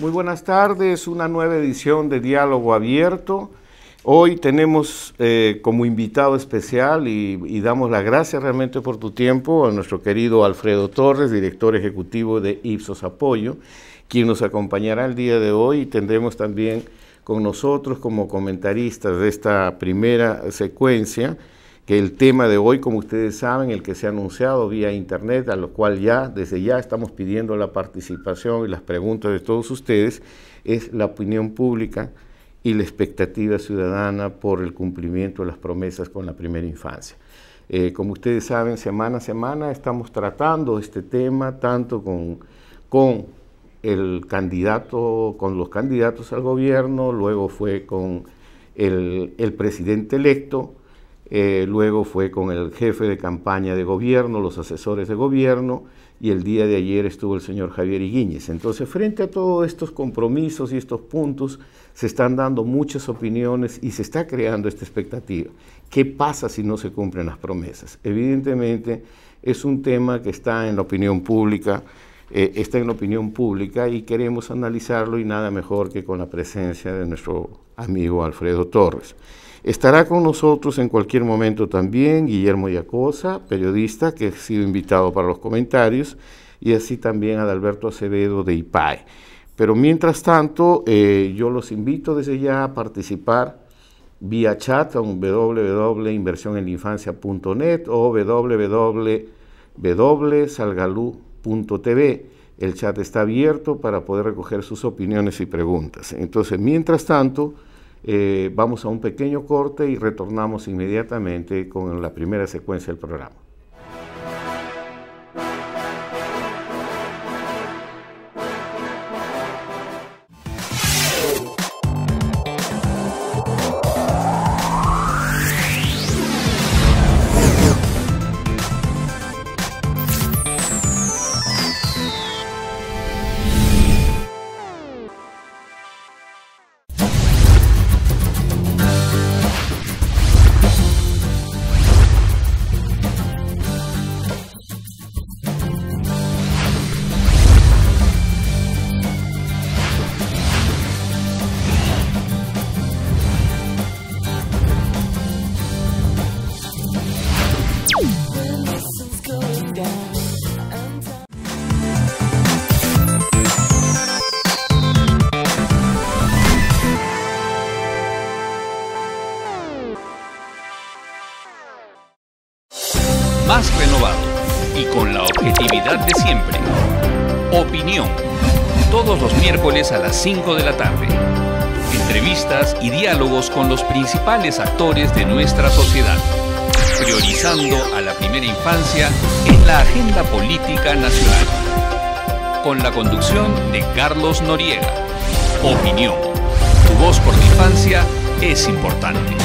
Muy buenas tardes, una nueva edición de Diálogo Abierto. Hoy tenemos como invitado especial y damos las gracias realmente por tu tiempo a nuestro querido Alfredo Torres, director ejecutivo de Ipsos Apoyo, quien nos acompañará el día de hoy, y tendremos también con nosotros como comentaristas de esta primera secuencia, que el tema de hoy, como ustedes saben, el que se ha anunciado vía internet, a lo cual desde ya estamos pidiendo la participación y las preguntas de todos ustedes, es la opinión pública y la expectativa ciudadana por el cumplimiento de las promesas con la primera infancia. Como ustedes saben, semana a semana estamos tratando este tema, tanto con los candidatos al gobierno, luego fue con el presidente electo, luego fue con el jefe de campaña de gobierno, los asesores de gobierno, y el día de ayer estuvo el señor Javier Higuíñez. Entonces, frente a todos estos compromisos y estos puntos, se están dando muchas opiniones y se está creando esta expectativa. ¿Qué pasa si no se cumplen las promesas? Evidentemente, es un tema que está en la opinión pública, y queremos analizarlo, y nada mejor que con la presencia de nuestro amigo Alfredo Torres. Estará con nosotros en cualquier momento también Guillermo Yacosa, periodista que ha sido invitado para los comentarios, y así también Adalberto Acevedo de IPAE. Pero mientras tanto, yo los invito desde ya a participar vía chat a www.inversioneninfancia.net o www.salgalú.tv. El chat está abierto para poder recoger sus opiniones y preguntas. Entonces, mientras tanto, vamos a un pequeño corte y retornamos inmediatamente con la primera secuencia del programa. Más renovado y con la objetividad de siempre. Opinión. Todos los miércoles a las 5 de la tarde. Entrevistas y diálogos con los principales actores de nuestra sociedad. Priorizando a la primera infancia en la agenda política nacional. Con la conducción de Carlos Noriega. Opinión. Tu voz por la infancia es importante.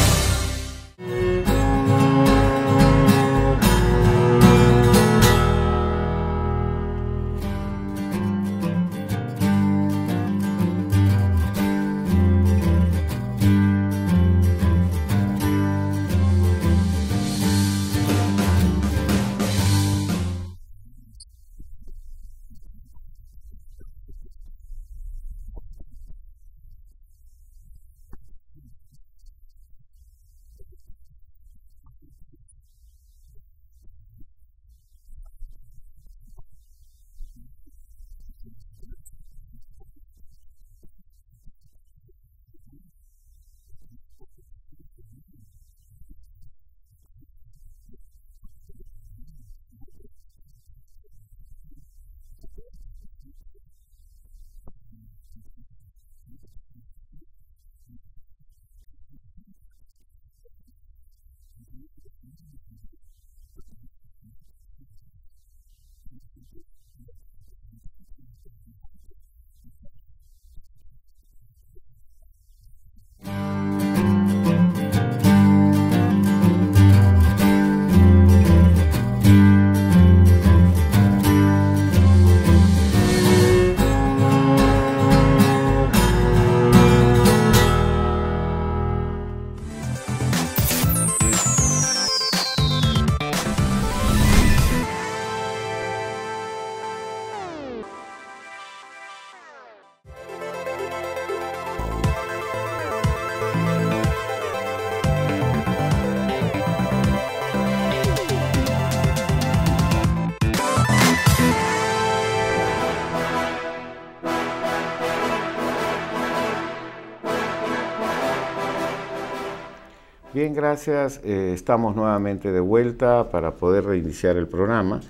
Bien, gracias. Estamos nuevamente de vuelta para poder reiniciar el programa.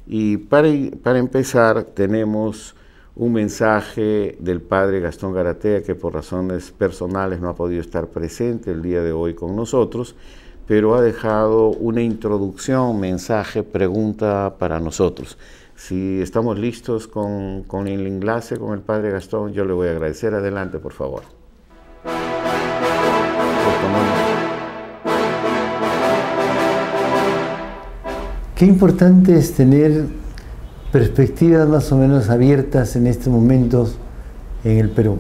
Y para empezar, tenemos un mensaje del padre Gastón Garatea, que por razones personales no ha podido estar presente el día de hoy con nosotros, pero ha dejado una introducción, mensaje, pregunta para nosotros. Si estamos listos con el enlace con el padre Gastón, yo le voy a agradecer. Adelante, por favor. Qué importante es tener perspectivas más o menos abiertas en estos momentos en el Perú.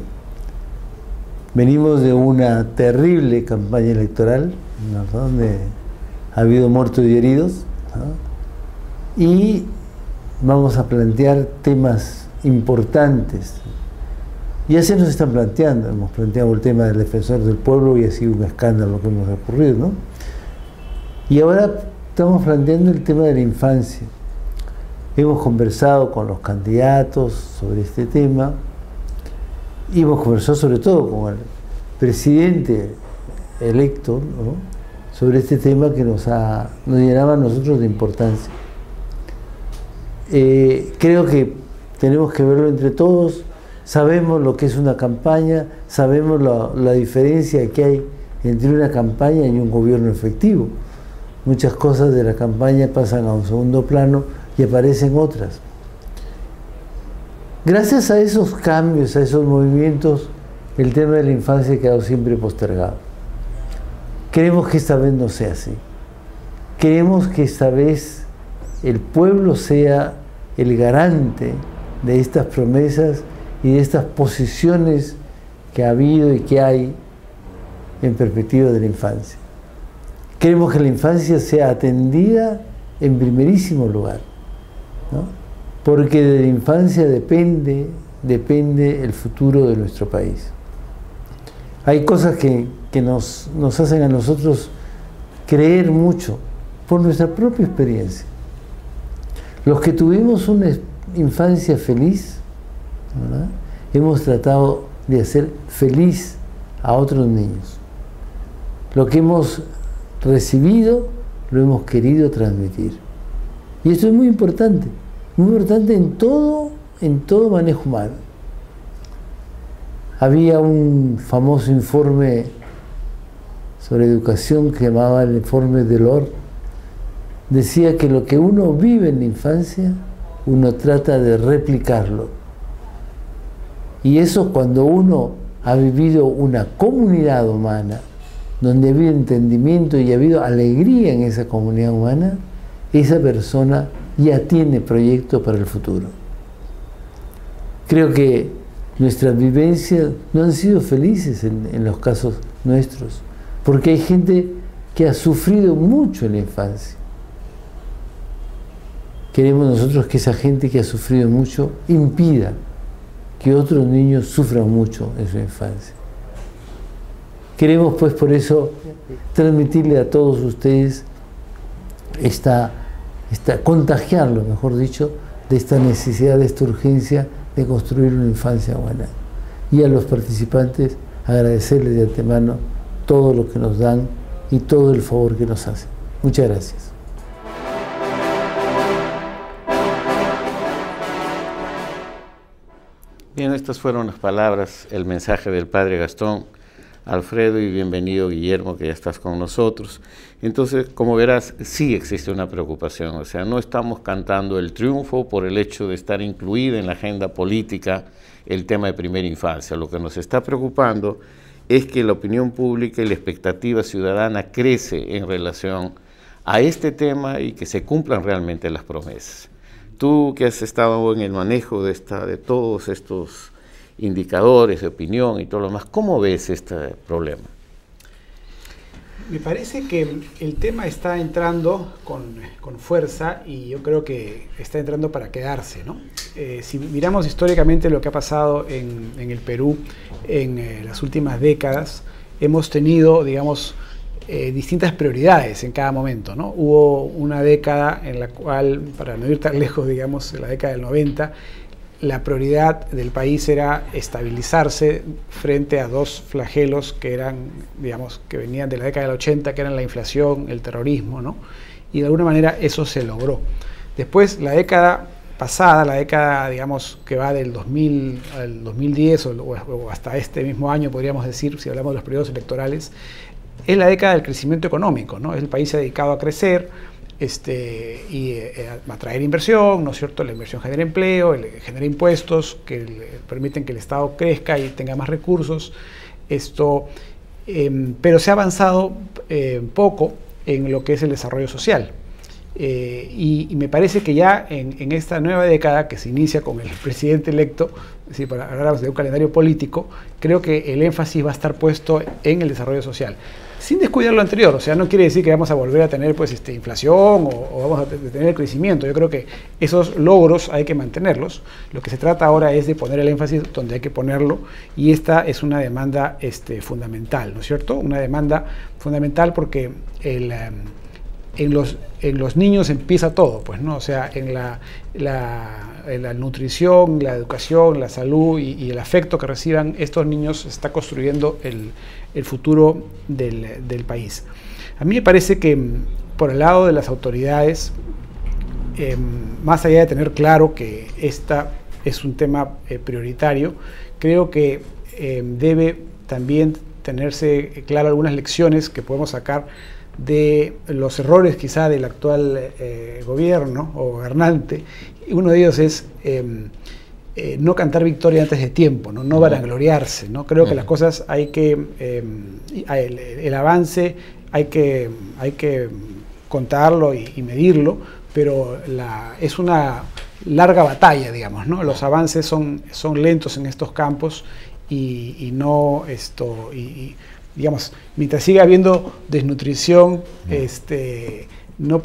Venimos de una terrible campaña electoral, ¿no?, donde ha habido muertos y heridos, ¿no?, y vamos a plantear temas importantes. Ya se nos están planteando, hemos planteado el tema del defensor del pueblo y ha sido un escándalo lo que hemos ocurrido, ¿no? Y ahora estamos planteando el tema de la infancia. Hemos conversado con los candidatos sobre este tema y hemos conversado sobre todo con el presidente electo, ¿no?, sobre este tema que nos llenaba a nosotros de importancia. Creo que tenemos que verlo entre todos. Sabemos lo que es una campaña, sabemos la diferencia que hay entre una campaña y un gobierno efectivo. Muchas cosas de la campaña pasan a un segundo plano y aparecen otras. Gracias a esos cambios, a esos movimientos, el tema de la infancia ha quedado siempre postergado. Queremos que esta vez no sea así. Queremos que esta vez el pueblo sea el garante de estas promesas y de estas posiciones que ha habido y que hay en perspectiva de la infancia. Queremos que la infancia sea atendida en primerísimo lugar, ¿no?, porque de la infancia depende el futuro de nuestro país. Hay cosas que nos hacen a nosotros creer mucho por nuestra propia experiencia. Los que tuvimos una infancia feliz, ¿verdad?, hemos tratado de hacer feliz a otros niños. Lo que hemos recibido lo hemos querido transmitir. Y esto es muy importante en todo manejo humano. Había un famoso informe sobre educación que llamaba el informe Delors. Decía que lo que uno vive en la infancia, uno trata de replicarlo. Y eso, cuando uno ha vivido una comunidad humana, donde ha habido entendimiento y ha habido alegría en esa comunidad humana, esa persona ya tiene proyecto para el futuro. Creo que nuestras vivencias no han sido felices en los casos nuestros, porque hay gente que ha sufrido mucho en la infancia. Queremos nosotros que esa gente que ha sufrido mucho impida que otros niños sufran mucho en su infancia. Queremos, pues, por eso transmitirle a todos ustedes contagiarlo, mejor dicho, de esta necesidad, de esta urgencia de construir una infancia buena. Y a los participantes agradecerles de antemano todo lo que nos dan y todo el favor que nos hacen. Muchas gracias. Bien, estas fueron las palabras, el mensaje del padre Gastón. Alfredo, y bienvenido Guillermo, que ya estás con nosotros. Entonces, como verás, sí existe una preocupación, o sea, no estamos cantando el triunfo por el hecho de estar incluida en la agenda política el tema de primera infancia. Lo que nos está preocupando es que la opinión pública y la expectativa ciudadana crece en relación a este tema y que se cumplan realmente las promesas. Tú, que has estado en el manejo de todos estos indicadores de opinión y todo lo demás, ¿cómo ves este problema? Me parece que el tema está entrando con fuerza y yo creo que está entrando para quedarse, ¿no? Si miramos históricamente lo que ha pasado en el Perú en las últimas décadas, hemos tenido, digamos, distintas prioridades en cada momento, ¿no? Hubo una década en la cual, para no ir tan lejos, digamos, en la década del 90, la prioridad del país era estabilizarse frente a dos flagelos que eran, digamos, que venían de la década del 80, que eran la inflación, el terrorismo, ¿no? Y de alguna manera eso se logró. Después, la década pasada, la década, digamos, que va del 2000 al 2010 o hasta este mismo año, podríamos decir, si hablamos de los periodos electorales, es la década del crecimiento económico, ¿no? El país se ha dedicado a crecer y a atraer inversión, ¿no es cierto? La inversión genera empleo, genera impuestos que permiten que el Estado crezca y tenga más recursos. Pero se ha avanzado poco en lo que es el desarrollo social. Y me parece que ya en esta nueva década que se inicia con el presidente electo, es decir, para hablar de un calendario político, creo que el énfasis va a estar puesto en el desarrollo social, sin descuidar lo anterior. O sea, no quiere decir que vamos a volver a tener pues, inflación o vamos a tener crecimiento. Yo creo que esos logros hay que mantenerlos. Lo que se trata ahora es de poner el énfasis donde hay que ponerlo, y esta es una demanda fundamental, ¿no es cierto? Una demanda fundamental porque en los niños empieza todo, pues, ¿no? O sea, en la nutrición, la educación, la salud y el afecto que reciban estos niños se está construyendo el futuro del país. A mí me parece que por el lado de las autoridades, más allá de tener claro que esta es un tema prioritario, creo que debe también tenerse claro algunas lecciones que podemos sacar de los errores quizá del actual gobierno o gobernante. Uno de ellos es no cantar victoria antes de tiempo, no vanagloriarse, ¿no? Creo que las cosas hay que, el avance hay que contarlo y medirlo, pero es una larga batalla, digamos, ¿no? Los avances son lentos en estos campos digamos, mientras siga habiendo desnutrición, no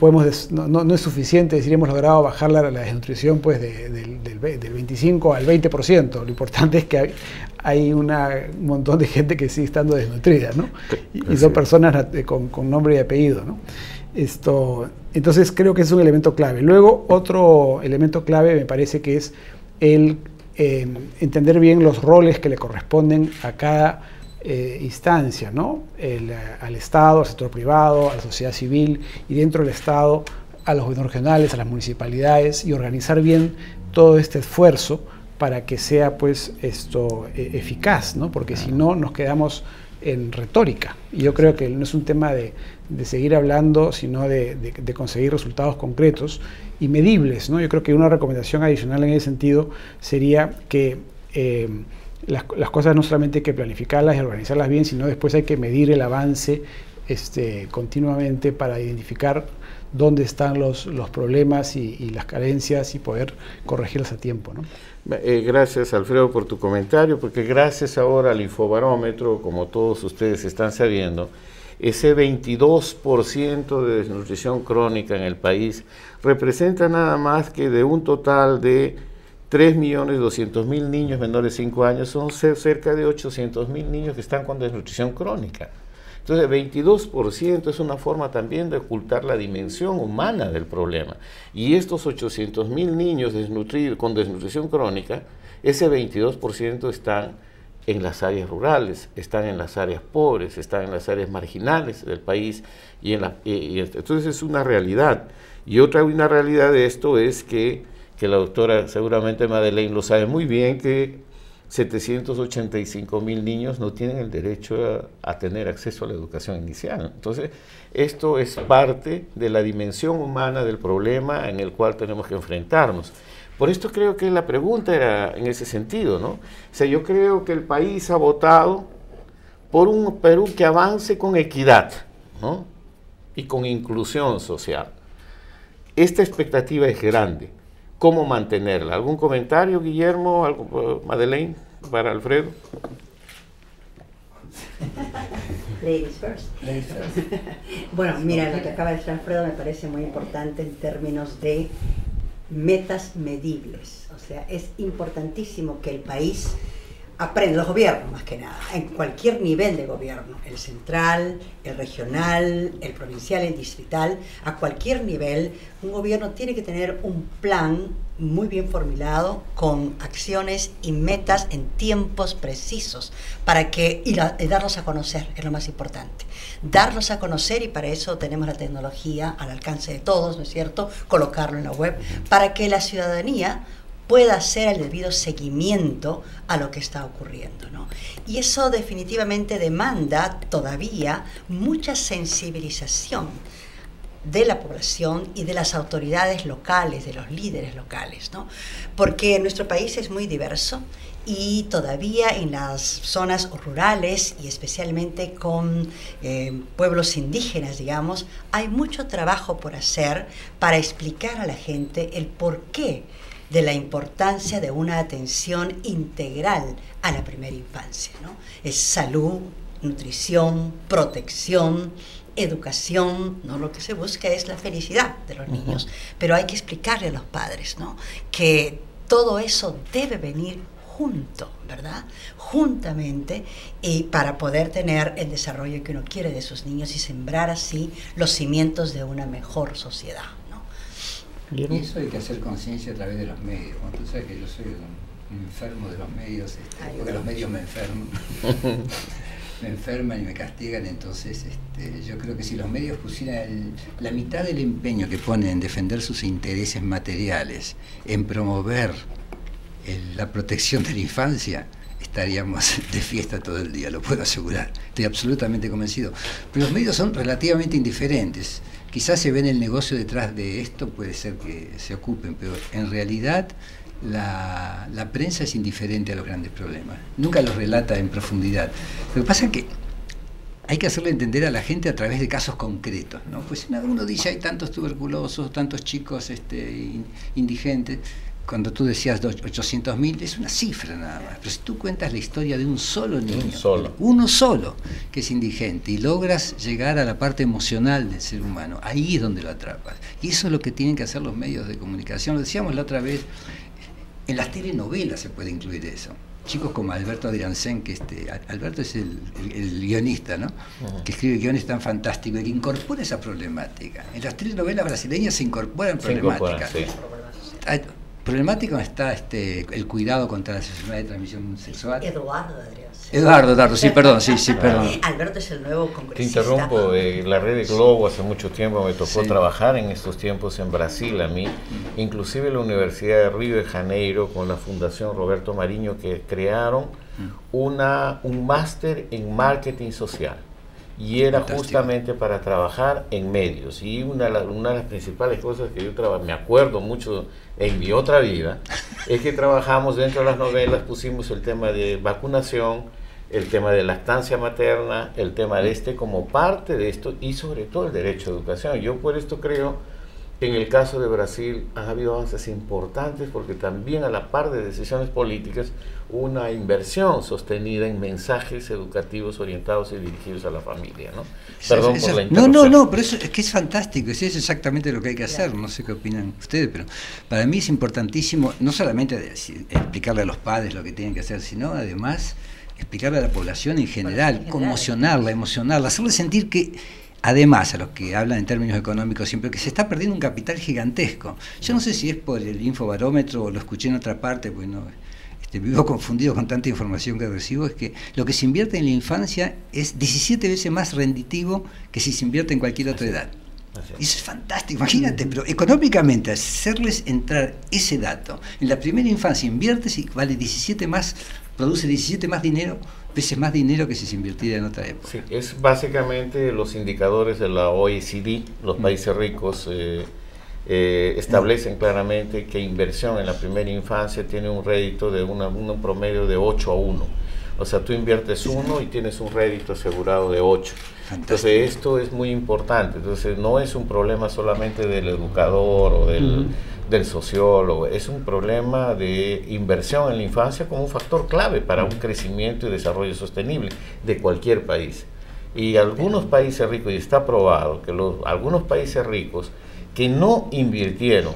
es suficiente decir hemos logrado bajar la desnutrición pues del 25 al 20%. Lo importante es que hay un montón de gente que sigue estando desnutrida, ¿no? Y son personas con nombre y apellido, ¿no? Entonces creo que es un elemento clave. Luego, otro elemento clave me parece que es el entender bien los roles que le corresponden a cada instancia, ¿no? Al Estado, al sector privado, a la sociedad civil, y dentro del Estado a los gobiernos regionales, a las municipalidades, y organizar bien todo este esfuerzo para que sea pues eficaz, ¿no? Porque si no nos quedamos en retórica, y yo creo que no es un tema de seguir hablando, sino de conseguir resultados concretos y medibles, ¿no? Yo creo que una recomendación adicional en ese sentido sería que las cosas no solamente hay que planificarlas y organizarlas bien, sino después hay que medir el avance continuamente para identificar dónde están los problemas y las carencias y poder corregirlas a tiempo, ¿no? Gracias, Alfredo, por tu comentario, porque gracias ahora al Infobarómetro, como todos ustedes están sabiendo, ese 22% de desnutrición crónica en el país representa nada más que de un total de 3.200.000 niños menores de 5 años, son cerca de 800.000 niños que están con desnutrición crónica. Entonces, 22% es una forma también de ocultar la dimensión humana del problema. Y estos 800.000 niños con desnutrición crónica, ese 22% están en las áreas rurales, están en las áreas pobres, están en las áreas marginales del país. Entonces, es una realidad. Y una realidad de esto es que la doctora, seguramente Madeleine lo sabe muy bien, que 785.000 niños no tienen el derecho a tener acceso a la educación inicial. Entonces, esto es parte de la dimensión humana del problema en el cual tenemos que enfrentarnos. Por esto creo que la pregunta era en ese sentido, ¿no? O sea, yo creo que el país ha votado por un Perú que avance con equidad, ¿no? Y con inclusión social. Esta expectativa es grande. ¿Cómo mantenerla? ¿Algún comentario, Guillermo, algo, Madeleine, para Alfredo? Ladies first. Bueno, mira, lo que acaba de decir Alfredo me parece muy importante en términos de metas medibles. O sea, es importantísimo que el país aprenden, los gobiernos más que nada, en cualquier nivel de gobierno, el central, el regional, el provincial, el distrital, a cualquier nivel, un gobierno tiene que tener un plan muy bien formulado, con acciones y metas en tiempos precisos, para que y darlos a conocer, es lo más importante. Darlos a conocer, y para eso tenemos la tecnología al alcance de todos, ¿no es cierto? Colocarlo en la web, para que la ciudadanía pueda hacer el debido seguimiento a lo que está ocurriendo, ¿no? Y eso definitivamente demanda todavía mucha sensibilización de la población y de las autoridades locales, de los líderes locales, ¿no? Porque nuestro país es muy diverso y todavía en las zonas rurales y especialmente con pueblos indígenas, digamos, hay mucho trabajo por hacer para explicar a la gente el porqué de la importancia de una atención integral a la primera infancia, ¿no? Es salud, nutrición, protección, educación, ¿no? Lo que se busca es la felicidad de los niños, pero hay que explicarle a los padres, ¿no? Que todo eso debe venir junto, ¿verdad? Juntamente, y para poder tener el desarrollo que uno quiere de sus niños y sembrar así los cimientos de una mejor sociedad. Y eso hay que hacer conciencia a través de los medios. Bueno, tú sabes que yo soy un enfermo de los medios, porque los medios me enferman. Me enferman y me castigan, entonces yo creo que si los medios pusieran la mitad del empeño que ponen en defender sus intereses materiales, en promover la protección de la infancia, estaríamos de fiesta todo el día, lo puedo asegurar. Estoy absolutamente convencido. Pero los medios son relativamente indiferentes. Quizás se ven el negocio detrás de esto, puede ser que se ocupen, pero en realidad la prensa es indiferente a los grandes problemas. Nunca los relata en profundidad. Lo que pasa es que hay que hacerle entender a la gente a través de casos concretos, ¿no? Pues uno dice, hay tantos tuberculosos, tantos chicos indigentes. Cuando tú decías 800.000, es una cifra nada más. Pero si tú cuentas la historia de un solo niño, uno solo, que es indigente, y logras llegar a la parte emocional del ser humano, ahí es donde lo atrapas. Y eso es lo que tienen que hacer los medios de comunicación. Lo decíamos la otra vez, en las telenovelas se puede incluir eso. Chicos como Alberto Adriansen, que Alberto es el guionista, ¿no? Que escribe guiones tan fantásticos y que incorpora esa problemática. En las telenovelas brasileñas se incorporan problemáticas. Problemático está el cuidado contra la enfermedad de transmisión sexual. Eduardo, sí, perdón. Alberto es el nuevo congresista. Te interrumpo, la red de Globo hace mucho tiempo me tocó trabajar en estos tiempos en Brasil a mí, inclusive la Universidad de Río de Janeiro con la Fundación Roberto Marinho, que crearon un máster en marketing social. Y era justamente para trabajar en medios. Y una de las principales cosas que yo me acuerdo mucho en mi otra vida, es que trabajamos dentro de las novelas, pusimos el tema de vacunación, el tema de lactancia materna, el tema de como parte de esto, y sobre todo el derecho a educación. Yo por esto creo que en el caso de Brasil ha habido avances importantes, porque también a la par de decisiones políticas, una inversión sostenida en mensajes educativos orientados y dirigidos a la familia, ¿no? Perdón por la interrupción. No, pero eso es que es fantástico, eso es exactamente lo que hay que hacer. No sé qué opinan ustedes, pero para mí es importantísimo no solamente explicarle a los padres lo que tienen que hacer, sino además explicarle a la población en general, conmocionarla, emocionarla, hacerle sentir que, además, a los que hablan en términos económicos siempre, que se está perdiendo un capital gigantesco. Yo no sé si es por el infobarómetro o lo escuché en otra parte, pues no, vivo confundido con tanta información que recibo, es que lo que se invierte en la infancia es 17 veces más renditivo que si se invierte en cualquier otra edad. Y eso es fantástico, imagínate, pero económicamente hacerles entrar ese dato. En la primera infancia inviertes y vale 17 más, produce 17 más dinero, veces más dinero que si se invirtiera en otra época. Sí, es básicamente los indicadores de la OECD, los países ricos establecen claramente que inversión en la primera infancia tiene un rédito de un promedio de 8 a 1. O sea, tú inviertes 1 y tienes un rédito asegurado de 8. Entonces esto es muy importante. Entonces no es un problema solamente del educador o del sociólogo, es un problema de inversión en la infancia como un factor clave para un crecimiento y desarrollo sostenible de cualquier país. Y algunos países ricos, y está probado que algunos países ricos que no invirtieron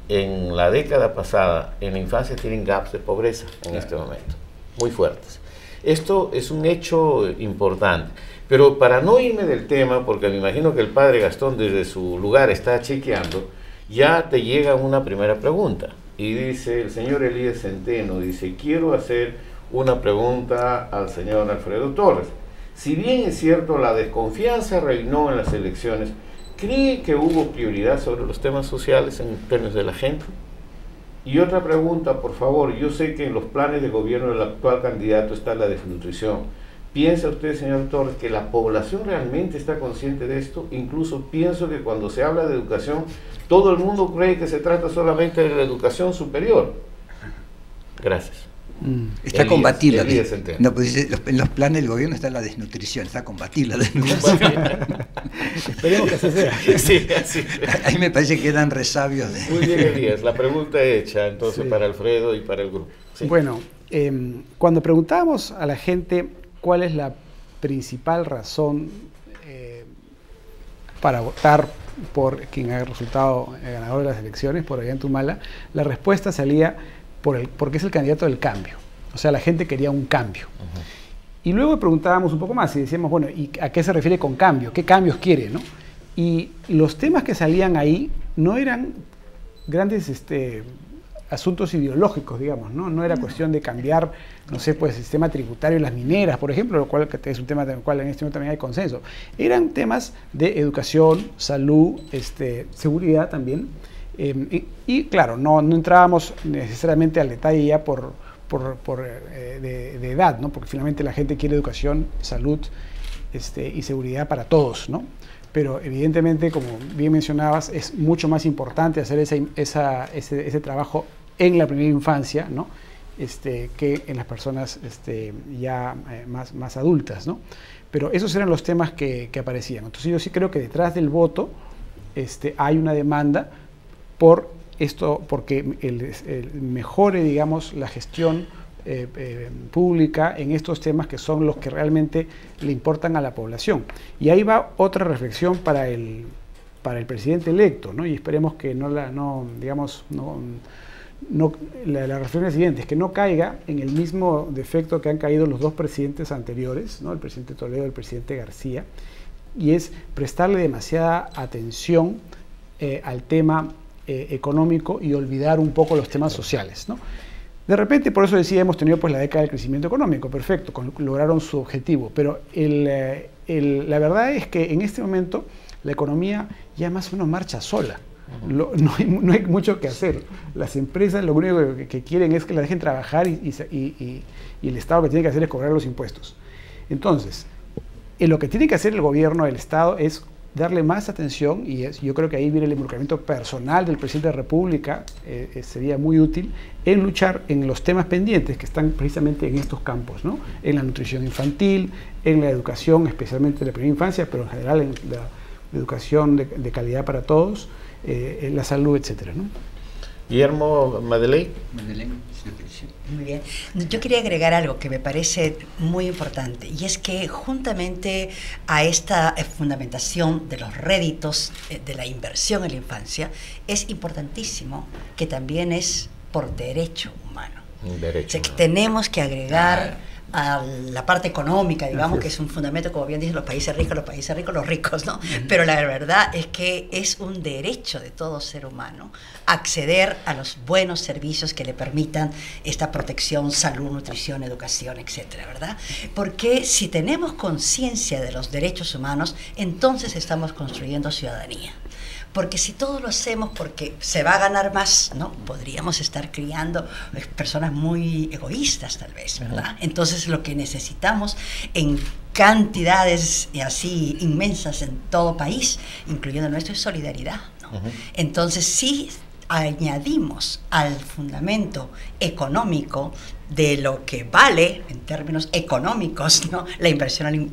en la década pasada en la infancia tienen gaps de pobreza en este momento. muy fuertes. Esto es un hecho importante. Pero para no irme del tema, porque me imagino que el padre Gastón desde su lugar está chequeando, ya te llega una primera pregunta. Y dice el señor Elías Centeno, dice, quiero hacer una pregunta al señor Alfredo Torres. Si bien es cierto, la desconfianza reinó en las elecciones, ¿cree que hubo prioridad sobre los temas sociales en términos de la gente? Y otra pregunta, por favor, yo sé que en los planes de gobierno del actual candidato está la desnutrición. ¿Piensa usted, señor Torres, que la población realmente está consciente de esto? Incluso pienso que cuando se habla de educación, todo el mundo cree que se trata solamente de la educación superior. Gracias. Está combatirla. No, pues dice, en los planes del gobierno está la desnutrición, está combatir la desnutrición. Esperemos que así sea. Sí, así. Ahí me parece que quedan resabios. Muy bien, Elías. La pregunta hecha entonces para Alfredo y para el grupo. Sí. Bueno, cuando preguntábamos a la gente cuál es la principal razón para votar por quien ha resultado ganador de las elecciones, por Ollanta-Humala, la respuesta salía porque es el candidato del cambio. O sea, la gente quería un cambio. Y luego preguntábamos un poco más y decíamos, bueno, ¿y a qué se refiere con cambio? ¿Qué cambios quiere, no? Y los temas que salían ahí no eran grandes asuntos ideológicos, digamos, ¿no? No era cuestión de cambiar, no sé, pues el sistema tributario de las mineras, por ejemplo, lo cual es un tema del cual en este momento también hay consenso. Eran temas de educación, salud, seguridad también. Y claro, no entrábamos necesariamente al detalle ya de edad, ¿no? Porque finalmente la gente quiere educación, salud y seguridad para todos, ¿no? Pero evidentemente, como bien mencionabas, es mucho más importante hacer ese trabajo en la primera infancia, ¿no? Que en las personas ya más adultas, ¿no? Pero esos eran los temas que aparecían. Entonces yo sí creo que detrás del voto hay una demanda por esto, porque mejore, digamos, la gestión pública en estos temas que son los que realmente le importan a la población. Y ahí va otra reflexión para el presidente electo, ¿no? Y esperemos que la reflexión es siguiente, es que no caiga en el mismo defecto que han caído los dos presidentes anteriores, ¿no? El presidente Toledo y el presidente García, y es prestarle demasiada atención al tema económico y olvidar un poco los temas sociales, ¿no? De repente, por eso decía, hemos tenido pues la década del crecimiento económico, perfecto, lograron su objetivo, pero la verdad es que en este momento la economía ya más o menos marcha sola. No hay mucho que hacer. Las empresas lo único que quieren es que la dejen trabajar y el Estado lo que tiene que hacer es cobrar los impuestos. Entonces, lo que tiene que hacer el gobierno, el Estado, es darle más atención, y yo creo que ahí viene el involucramiento personal del presidente de la República, sería muy útil, en luchar en los temas pendientes que están precisamente en estos campos, ¿no? En la nutrición infantil, en la educación, especialmente en la primera infancia, pero en general en la educación de calidad para todos, en la salud, etcétera, ¿no? Guillermo Madeleine. Muy bien. Yo quería agregar algo que me parece muy importante, y es que juntamente a esta fundamentación de los réditos de la inversión en la infancia, es importantísimo que también es por derecho humano. Derecho, o sea, que tenemos que agregar a la parte económica, digamos, que es un fundamento, como bien dicen los países ricos, los ricos, ¿no? Pero la verdad es que es un derecho de todo ser humano acceder a los buenos servicios que le permitan esta protección, salud, nutrición, educación, etcétera, ¿verdad? Porque si tenemos conciencia de los derechos humanos, entonces estamos construyendo ciudadanía. Porque si todo lo hacemos porque se va a ganar más, ¿no? Podríamos estar criando personas muy egoístas, tal vez, ¿verdad? Entonces, lo que necesitamos en cantidades así inmensas en todo país, incluyendo el nuestro, es solidaridad, ¿no? Entonces, sí añadimos al fundamento económico de lo que vale en términos económicos, ¿no? La inversión en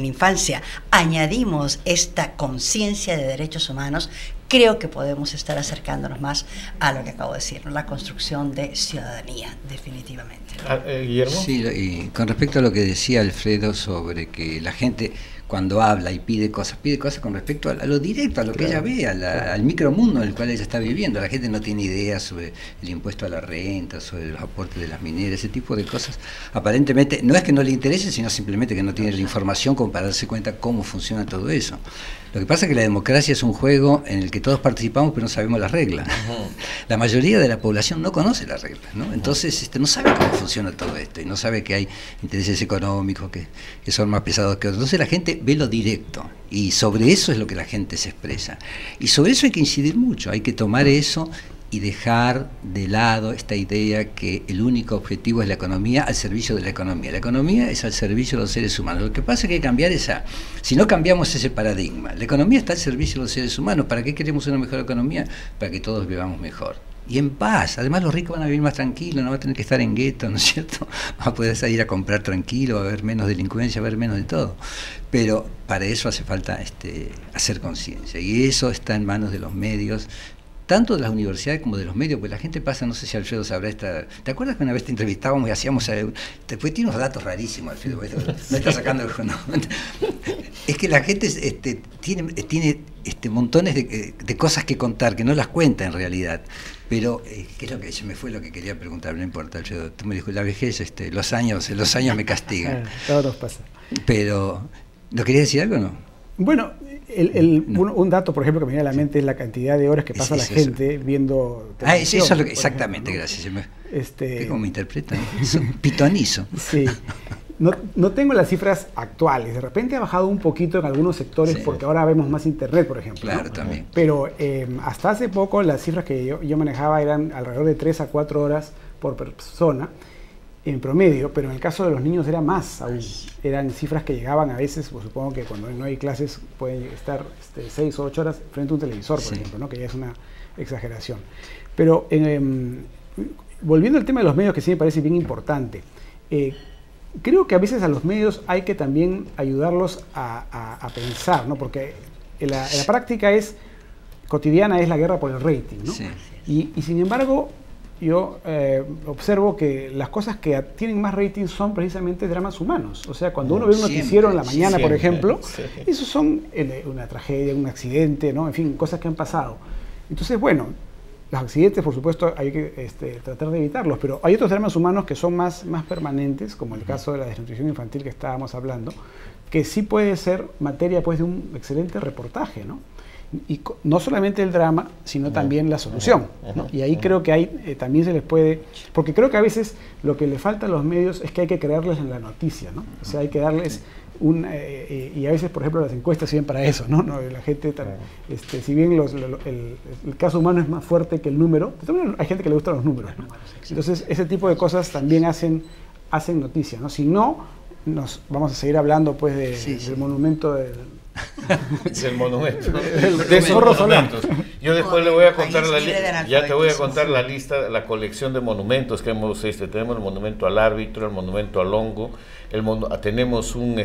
la infancia, añadimos esta conciencia de derechos humanos, creo que podemos estar acercándonos más a lo que acabo de decir, ¿no? La construcción de ciudadanía, definitivamente. Guillermo. Sí, y con respecto a lo que decía Alfredo sobre que la gente, cuando habla y pide cosas con respecto a lo directo, a lo que ella ve, al micromundo en el cual ella está viviendo. La gente no tiene idea sobre el impuesto a la renta, sobre los aportes de las mineras, ese tipo de cosas. Aparentemente, no es que no le interese, sino simplemente que no tiene la información como para darse cuenta cómo funciona todo eso. Lo que pasa es que la democracia es un juego en el que todos participamos pero no sabemos las reglas. La mayoría de la población no conoce las reglas, ¿no? Entonces no sabe cómo funciona todo esto y no sabe que hay intereses económicos que son más pesados que otros. Entonces la gente ve lo directo y sobre eso es lo que la gente se expresa. Y sobre eso hay que incidir mucho, hay que tomar eso y dejar de lado esta idea que el único objetivo es la economía al servicio de la economía. La economía es al servicio de los seres humanos. Lo que pasa es que hay que cambiar si no cambiamos ese paradigma. La economía está al servicio de los seres humanos. ¿Para qué queremos una mejor economía? Para que todos vivamos mejor. Y en paz. Además los ricos van a vivir más tranquilos, no van a tener que estar en guetos, ¿no es cierto? Van a poder salir a comprar tranquilo, va a haber menos delincuencia, va a haber menos de todo. Pero para eso hace falta hacer conciencia. Y eso está en manos de los medios, tanto de las universidades como de los medios, pues la gente pasa, no sé si Alfredo sabrá ¿te acuerdas que una vez te entrevistábamos y hacíamos, después tiene unos datos rarísimos, Alfredo, no está sacando no. Es que la gente tiene montones de cosas que contar, que no las cuenta en realidad, pero ¿qué es lo que se me fue lo que quería preguntar? No importa, Alfredo, tú me dijo, la vejez, los años me castigan. Todo nos pasa. Pero, ¿no quería decir algo o no? Bueno, un dato, por ejemplo, que me viene a la mente es la cantidad de horas que pasa la gente viendo televisión. Eso es lo que, exactamente, ejemplo, ¿no? Gracias. ¿Cómo me interpretan? Pitonizo. Sí. No tengo las cifras actuales. De repente ha bajado un poquito en algunos sectores porque ahora vemos más internet, por ejemplo. Claro, ¿no? También. Pero hasta hace poco las cifras que yo manejaba eran alrededor de 3 a 4 horas por persona en promedio, pero en el caso de los niños era más aún. Eran cifras que llegaban a veces, pues supongo que cuando no hay clases pueden estar 6 o 8 horas frente a un televisor, por ejemplo, ¿no? Que ya es una exageración. Pero volviendo al tema de los medios, que sí me parece bien importante, creo que a veces a los medios hay que también ayudarlos a pensar, ¿no? Porque la práctica cotidiana es la guerra por el rating, ¿no? Sí. Y sin embargo, yo observo que las cosas que tienen más rating son precisamente dramas humanos. O sea, cuando uno ve un noticiero en la mañana, por ejemplo, esos son una tragedia, un accidente, ¿no? En fin, cosas que han pasado. Entonces, bueno, los accidentes, por supuesto, hay que tratar de evitarlos, pero hay otros dramas humanos que son más permanentes, como el caso de la desnutrición infantil que estábamos hablando, que sí puede ser materia, pues, de un excelente reportaje, ¿no? Y no solamente el drama, sino también la solución, ¿no? Y ahí creo que también se les puede, porque creo que a veces lo que le falta a los medios es que hay que crearles en la noticia, ¿no? O sea, hay que darles y a veces, por ejemplo, las encuestas sirven para eso, ¿no? La gente, si bien el caso humano es más fuerte que el número, también hay gente que le gustan los números, ¿no? Entonces, ese tipo de cosas también hacen noticia, ¿no? Si no, nos vamos a seguir hablando, pues, del monumento es el monumento de esos monumentos. Yo después le voy a contar ya te voy a contar la lista, la colección de monumentos que hemos tenemos el monumento al árbitro, el monumento al hongo, tenemos un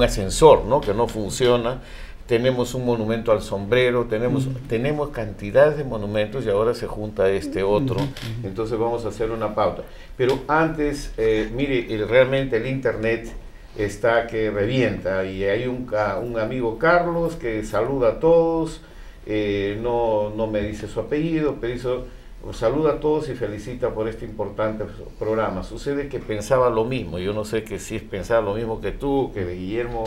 ascensor, ¿no? Que no funciona, tenemos un monumento al sombrero, tenemos cantidades de monumentos y ahora se junta otro, entonces vamos a hacer una pauta. Pero antes, mire, realmente el internet está que revienta y hay un amigo Carlos que saluda a todos, no me dice su apellido, pero saluda a todos y felicita por este importante programa. Sucede que pensaba lo mismo, yo no sé que si pensaba lo mismo que tú, que de Guillermo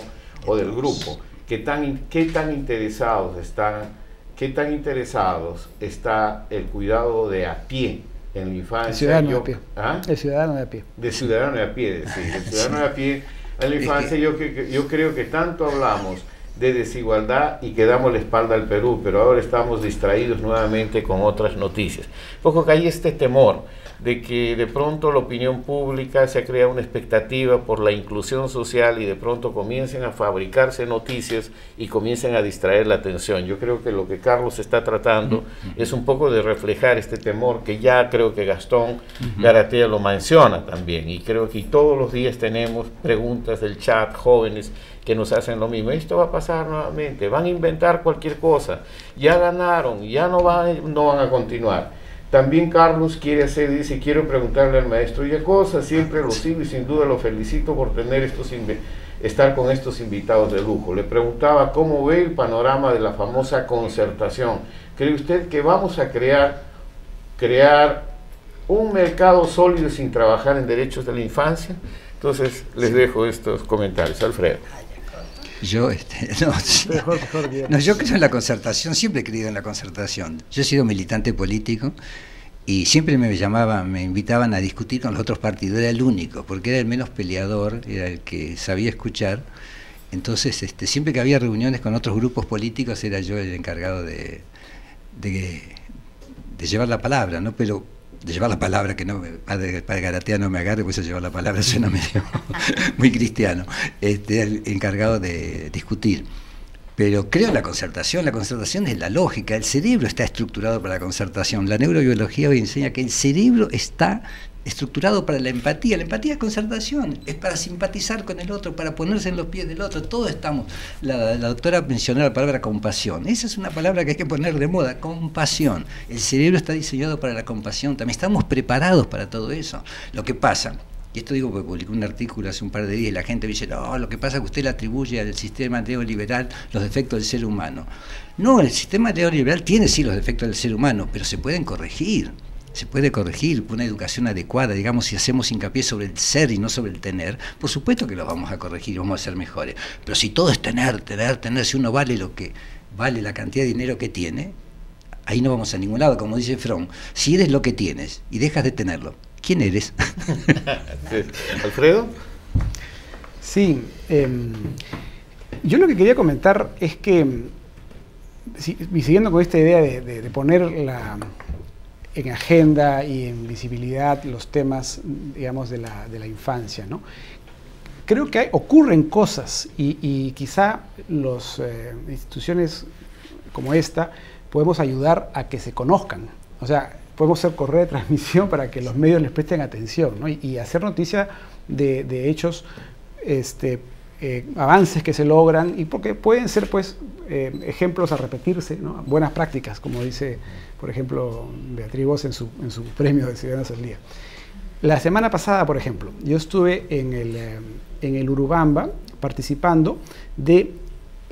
o del grupo, qué tan interesados está el cuidado de a pie en la infancia. El ciudadano de a pie. ¿Ah? El ciudadano de a pie. De ciudadano de a pie, sí, el ciudadano de a pie. En la infancia yo creo que tanto hablamos de desigualdad y que damos la espalda al Perú, pero ahora estamos distraídos nuevamente con otras noticias. Poco que hay este temor de que de pronto la opinión pública se crea una expectativa por la inclusión social y de pronto comiencen a fabricarse noticias y comiencen a distraer la atención. Yo creo que lo que Carlos está tratando es un poco de reflejar este temor que ya creo que Gastón Garatea lo menciona también, y creo que todos los días tenemos preguntas del chat, jóvenes que nos hacen lo mismo. Esto va a pasar nuevamente, van a inventar cualquier cosa, ya ganaron, ya no van a continuar. También Carlos dice, quiero preguntarle al maestro Yacosa, siempre lo sigo y sin duda lo felicito por tener estar con estos invitados de lujo. Le preguntaba cómo ve el panorama de la famosa concertación. ¿Cree usted que vamos a crear un mercado sólido sin trabajar en derechos de la infancia? Entonces les dejo estos comentarios. Alfredo. Yo, yo creo en la concertación, siempre he creído en la concertación. Yo he sido militante político y siempre me invitaban a discutir con los otros partidos, era el único, porque era el menos peleador, era el que sabía escuchar. Entonces, siempre que había reuniones con otros grupos políticos, era yo el encargado de llevar la palabra, ¿no? Pero de llevar la palabra, que no, padre Garatea no me agarre, pues eso llevar la palabra suena medio muy cristiano, el encargado de discutir. Pero creo en la concertación es la lógica, el cerebro está estructurado para la concertación. La neurobiología hoy enseña que el cerebro está estructurado para la empatía es concertación, es para simpatizar con el otro, para ponerse en los pies del otro, todos estamos. La doctora mencionó la palabra compasión, esa es una palabra que hay que poner de moda, compasión. El cerebro está diseñado para la compasión, también estamos preparados para todo eso. Lo que pasa, y esto digo porque publicé un artículo hace un par de días y la gente dice, no, lo que pasa es que usted le atribuye al sistema neoliberal los defectos del ser humano. No, el sistema neoliberal tiene sí los defectos del ser humano, pero se pueden corregir. Se puede corregir con una educación adecuada, digamos, si hacemos hincapié sobre el ser y no sobre el tener, por supuesto que lo vamos a corregir y vamos a ser mejores. Pero si todo es tener, si uno vale lo que vale la cantidad de dinero que tiene, ahí no vamos a ningún lado, como dice Fromm. Si eres lo que tienes y dejas de tenerlo, ¿quién eres? ¿Alfredo? Sí, yo lo que quería comentar es que, siguiendo con esta idea de poner en agenda y en visibilidad los temas, digamos, de la infancia, ¿no? Creo que ocurren cosas y quizá las instituciones como esta podemos ayudar a que se conozcan. O sea, podemos ser correa de transmisión para que los medios les presten atención, ¿no? y hacer noticia de hechos, avances que se logran, y porque pueden ser pues ejemplos a repetirse, ¿no? Buenas prácticas, como dice, por ejemplo, Beatriz Voss en su premio de Ciudadanos al Día. La semana pasada, por ejemplo, yo estuve en el Urubamba participando de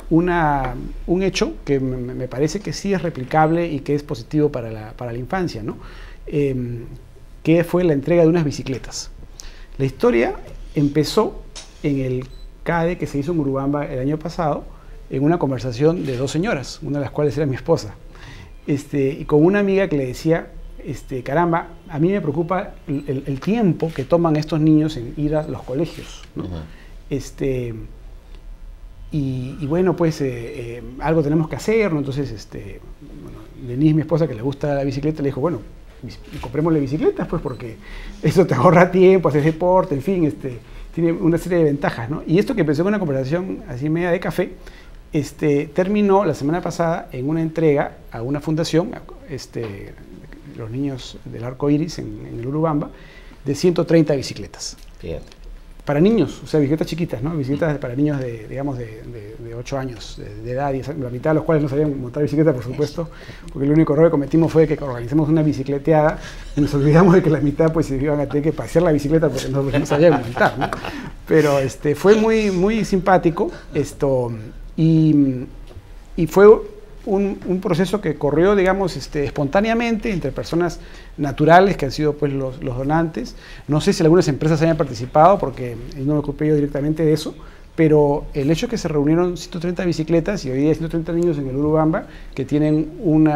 un hecho que me parece que sí es replicable y que es positivo para la infancia, ¿no? Que fue la entrega de unas bicicletas. La historia empezó en el CADE que se hizo en Urubamba el año pasado, en una conversación de dos señoras, una de las cuales era mi esposa, y con una amiga que le decía, caramba, a mí me preocupa el tiempo que toman estos niños en ir a los colegios, ¿no? Y bueno, pues algo tenemos que hacer, ¿no? Entonces, Denise, mi esposa, que le gusta la bicicleta, le dijo, bueno, comprémosle bicicletas, pues, porque eso te ahorra tiempo, haces deporte, en fin, tiene una serie de ventajas, ¿no? Y esto que empezó en una conversación así media de café, terminó la semana pasada en una entrega a una fundación, los niños del Arco Iris en el Urubamba, de 130 bicicletas. Bien. Para niños, o sea, bicicletas chiquitas, ¿no? Bicicletas para niños de 8 años de edad, y la mitad de los cuales no sabían montar bicicleta, por supuesto, porque el único error que cometimos fue que organizamos una bicicleteada y nos olvidamos de que la mitad pues se iban a tener que pasear la bicicleta porque no sabían montar, ¿no? Pero fue muy, muy simpático y fue un proceso que corrió, digamos, espontáneamente entre personas naturales que han sido pues los donantes. No sé si algunas empresas hayan participado porque no me ocupé yo directamente de eso, pero el hecho es que se reunieron 130 bicicletas y hoy día hay 130 niños en el Urubamba que tienen un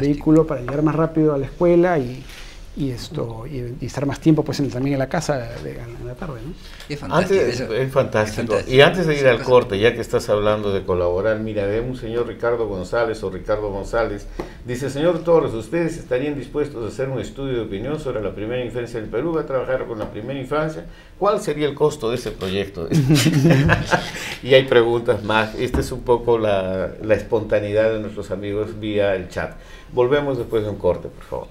vehículo para llegar más rápido a la escuela y estar más tiempo pues también en la casa en la tarde, ¿no? Es fantástico. Es fantástico. Y antes de ir al corte, ya que estás hablando de colaborar, mira, ve un señor Ricardo González dice, señor Torres, ¿ustedes estarían dispuestos a hacer un estudio de opinión sobre la primera infancia del Perú? ¿Va a trabajar con la primera infancia? ¿Cuál sería el costo de ese proyecto? Y hay preguntas más. Esta es un poco la espontaneidad de nuestros amigos vía el chat. Volvemos después de un corte, por favor.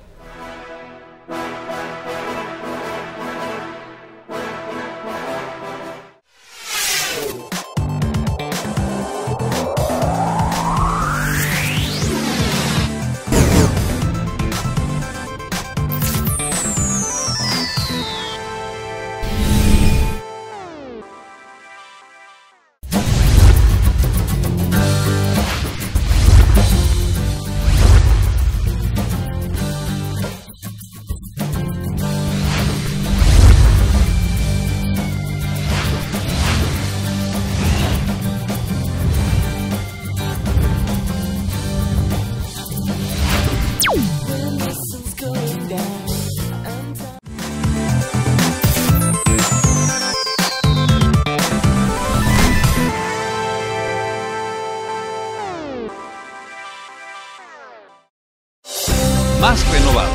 más renovado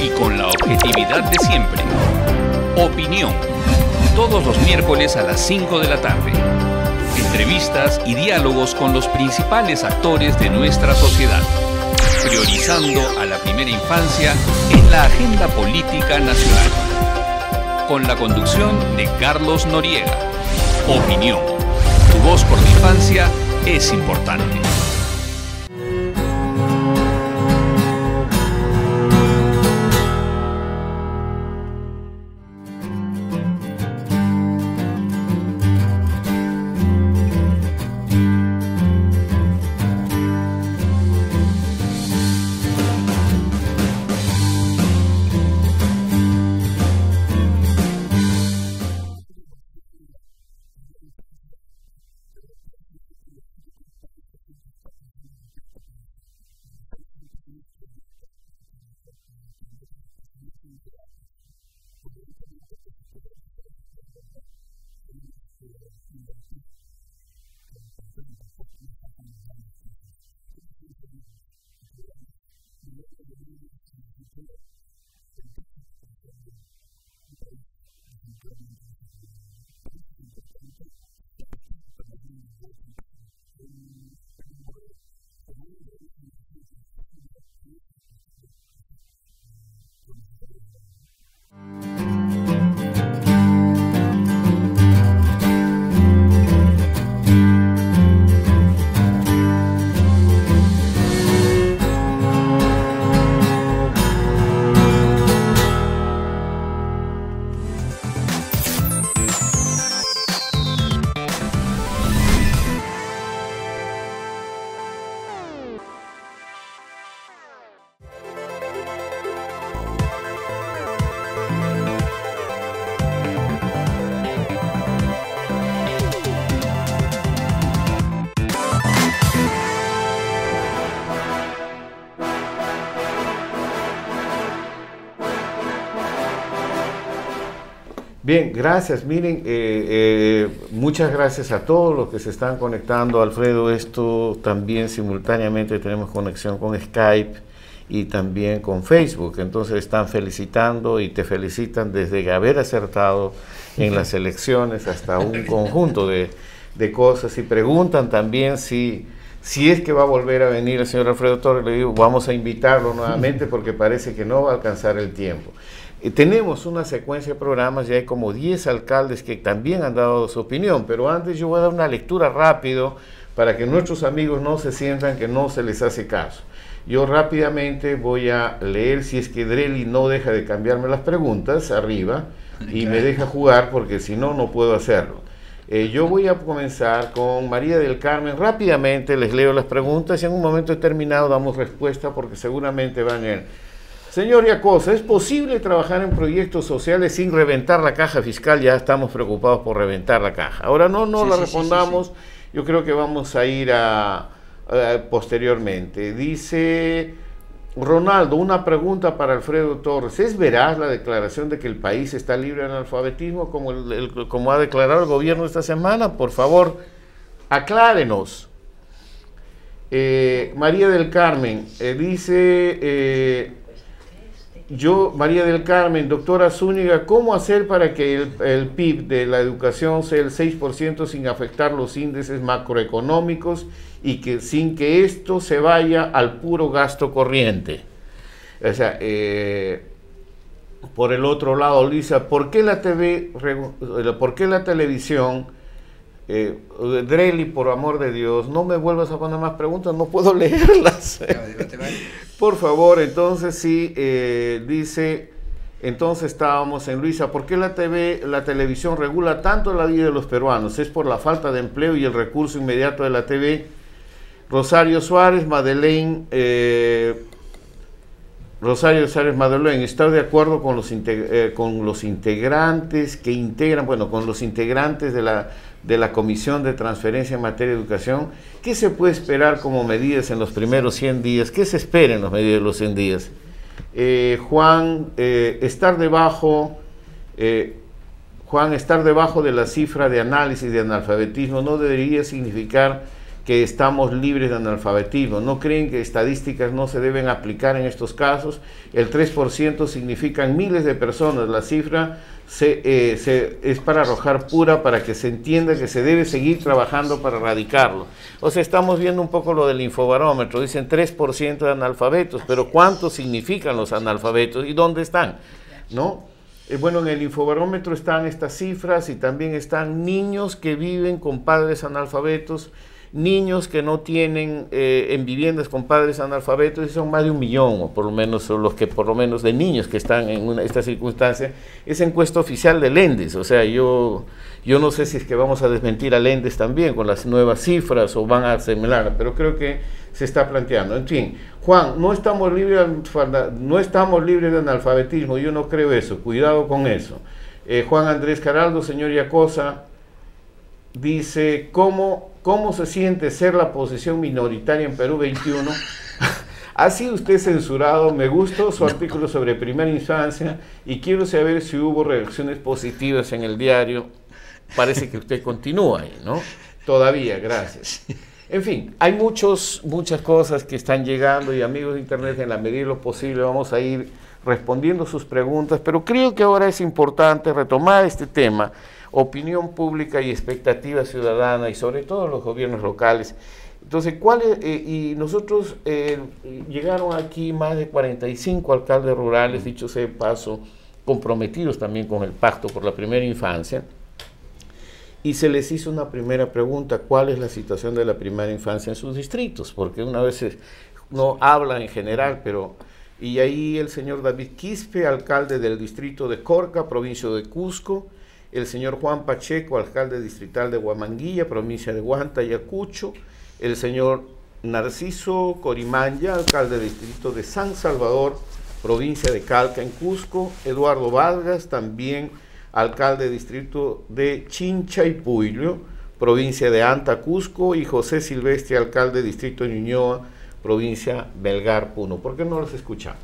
y con la objetividad de siempre. Opinión, todos los miércoles a las 5 de la tarde. Entrevistas y diálogos con los principales actores de nuestra sociedad, priorizando a la primera infancia en la agenda política nacional. Con la conducción de Carlos Noriega. Opinión, tu voz por la infancia es importante. Bien, gracias. Miren, muchas gracias a todos los que se están conectando. Alfredo, esto también simultáneamente tenemos conexión con Skype y también con Facebook. Entonces están felicitando y te felicitan desde haber acertado en las elecciones hasta un conjunto de cosas, y preguntan también si es que va a volver a venir el señor Alfredo Torres. Le digo, vamos a invitarlo nuevamente porque parece que no va a alcanzar el tiempo. Tenemos una secuencia de programas, ya hay como 10 alcaldes que también han dado su opinión, pero antes yo voy a dar una lectura rápido para que nuestros amigos no se sientan que no se les hace caso. Yo rápidamente voy a leer, si es que Dreli no deja de cambiarme las preguntas arriba y me deja jugar, porque si no, no puedo hacerlo. Yo voy a comenzar con María del Carmen. Rápidamente les leo las preguntas y en un momento determinado damos respuesta, porque seguramente van a... Señor Yacosa, ¿es posible trabajar en proyectos sociales sin reventar la caja fiscal? Ya estamos preocupados por reventar la caja. Ahora no la respondamos, yo creo que vamos a ir a posteriormente. Dice Ronaldo, una pregunta para Alfredo Torres. ¿Es veraz la declaración de que el país está libre de analfabetismo como ha declarado el gobierno esta semana? Por favor, aclárenos. María del Carmen dice... María del Carmen, doctora Zúñiga, ¿cómo hacer para que el PIB de la educación sea el 6% sin afectar los índices macroeconómicos y sin que esto se vaya al puro gasto corriente? O sea, por el otro lado, Lisa, ¿por qué la televisión, Dreli, por amor de Dios, no me vuelvas a poner más preguntas, no puedo leerlas? Por favor, entonces sí, dice, entonces estábamos en Luisa, ¿por qué la televisión regula tanto la vida de los peruanos? ¿Es por la falta de empleo y el recurso inmediato de la TV? Rosario Suárez Madeleine, ¿está de acuerdo con los integrantes que integran, con los integrantes de la Comisión de Transferencia en materia de educación? ¿Qué se puede esperar como medidas en los primeros 100 días? ¿Qué se espera en las medidas de los 100 días? Juan, estar debajo de la cifra de análisis de analfabetismo no debería significar que estamos libres de analfabetismo. ¿No creen que estadísticas no se deben aplicar en estos casos? El 3% significan miles de personas. La cifra es para arrojar pura, para que se entienda que se debe seguir trabajando para erradicarlo. O sea, estamos viendo un poco lo del infobarómetro. Dicen 3% de analfabetos, pero ¿cuántos significan los analfabetos y dónde están? ¿No? Bueno, en el infobarómetro están estas cifras y también están niños que viven con padres analfabetos, niños que no tienen en viviendas con padres analfabetos, y son más de 1 millón, o por lo menos son los que, por lo menos de niños que están en esta circunstancia. Es encuesta oficial del ENDES, o sea, yo no sé si es que vamos a desmentir al ENDES también con las nuevas cifras o van a asimilar, pero creo que se está planteando. En fin, Juan, no estamos libres de analfabetismo, yo no creo eso, cuidado con eso. Juan Andrés Caraldo, señor Yacosa, dice, ¿cómo se siente ser la posición minoritaria en Perú 21? ¿Ha sido usted censurado? Me gustó su artículo sobre primera infancia y quiero saber si hubo reacciones positivas en el diario. Parece que usted continúa ahí, ¿no? Todavía, gracias. En fin, hay muchas cosas que están llegando y amigos de Internet, en la medida de lo posible vamos a ir respondiendo sus preguntas, pero creo que ahora es importante retomar este tema, opinión pública y expectativa ciudadana, y sobre todo los gobiernos locales. Entonces, y nosotros llegaron aquí más de 45 alcaldes rurales, dicho sea de paso, comprometidos también con el Pacto por la Primera Infancia, y se les hizo una primera pregunta: ¿cuál es la situación de la primera infancia en sus distritos? Porque una vez no habla en general, pero... Y ahí el señor David Quispe, alcalde del distrito de Corca, provincia de Cusco, el señor Juan Pacheco, alcalde distrital de Huamanguilla, provincia de Huanta, Ayacucho, el señor Narciso Corimanya, alcalde del distrito de San Salvador, provincia de Calca, en Cusco, Eduardo Vargas, también alcalde distrito de Chinchaypuyo, provincia de Anta, Cusco, y José Silvestre, alcalde distrito de Ñuñoa, provincia Belgar, Puno. ¿Por qué no los escuchamos?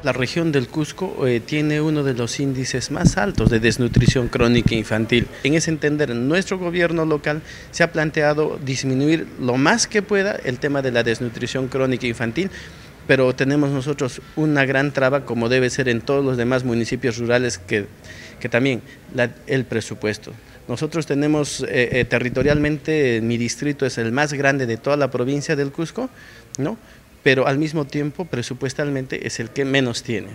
La región del Cusco tiene uno de los índices más altos de desnutrición crónica infantil. En ese entender, nuestro gobierno local se ha planteado disminuir lo más que pueda el tema de la desnutrición crónica infantil, pero tenemos nosotros una gran traba, como debe ser en todos los demás municipios rurales, que también el presupuesto. Nosotros tenemos territorialmente, mi distrito es el más grande de toda la provincia del Cusco, ¿no? Pero al mismo tiempo presupuestalmente es el que menos tiene.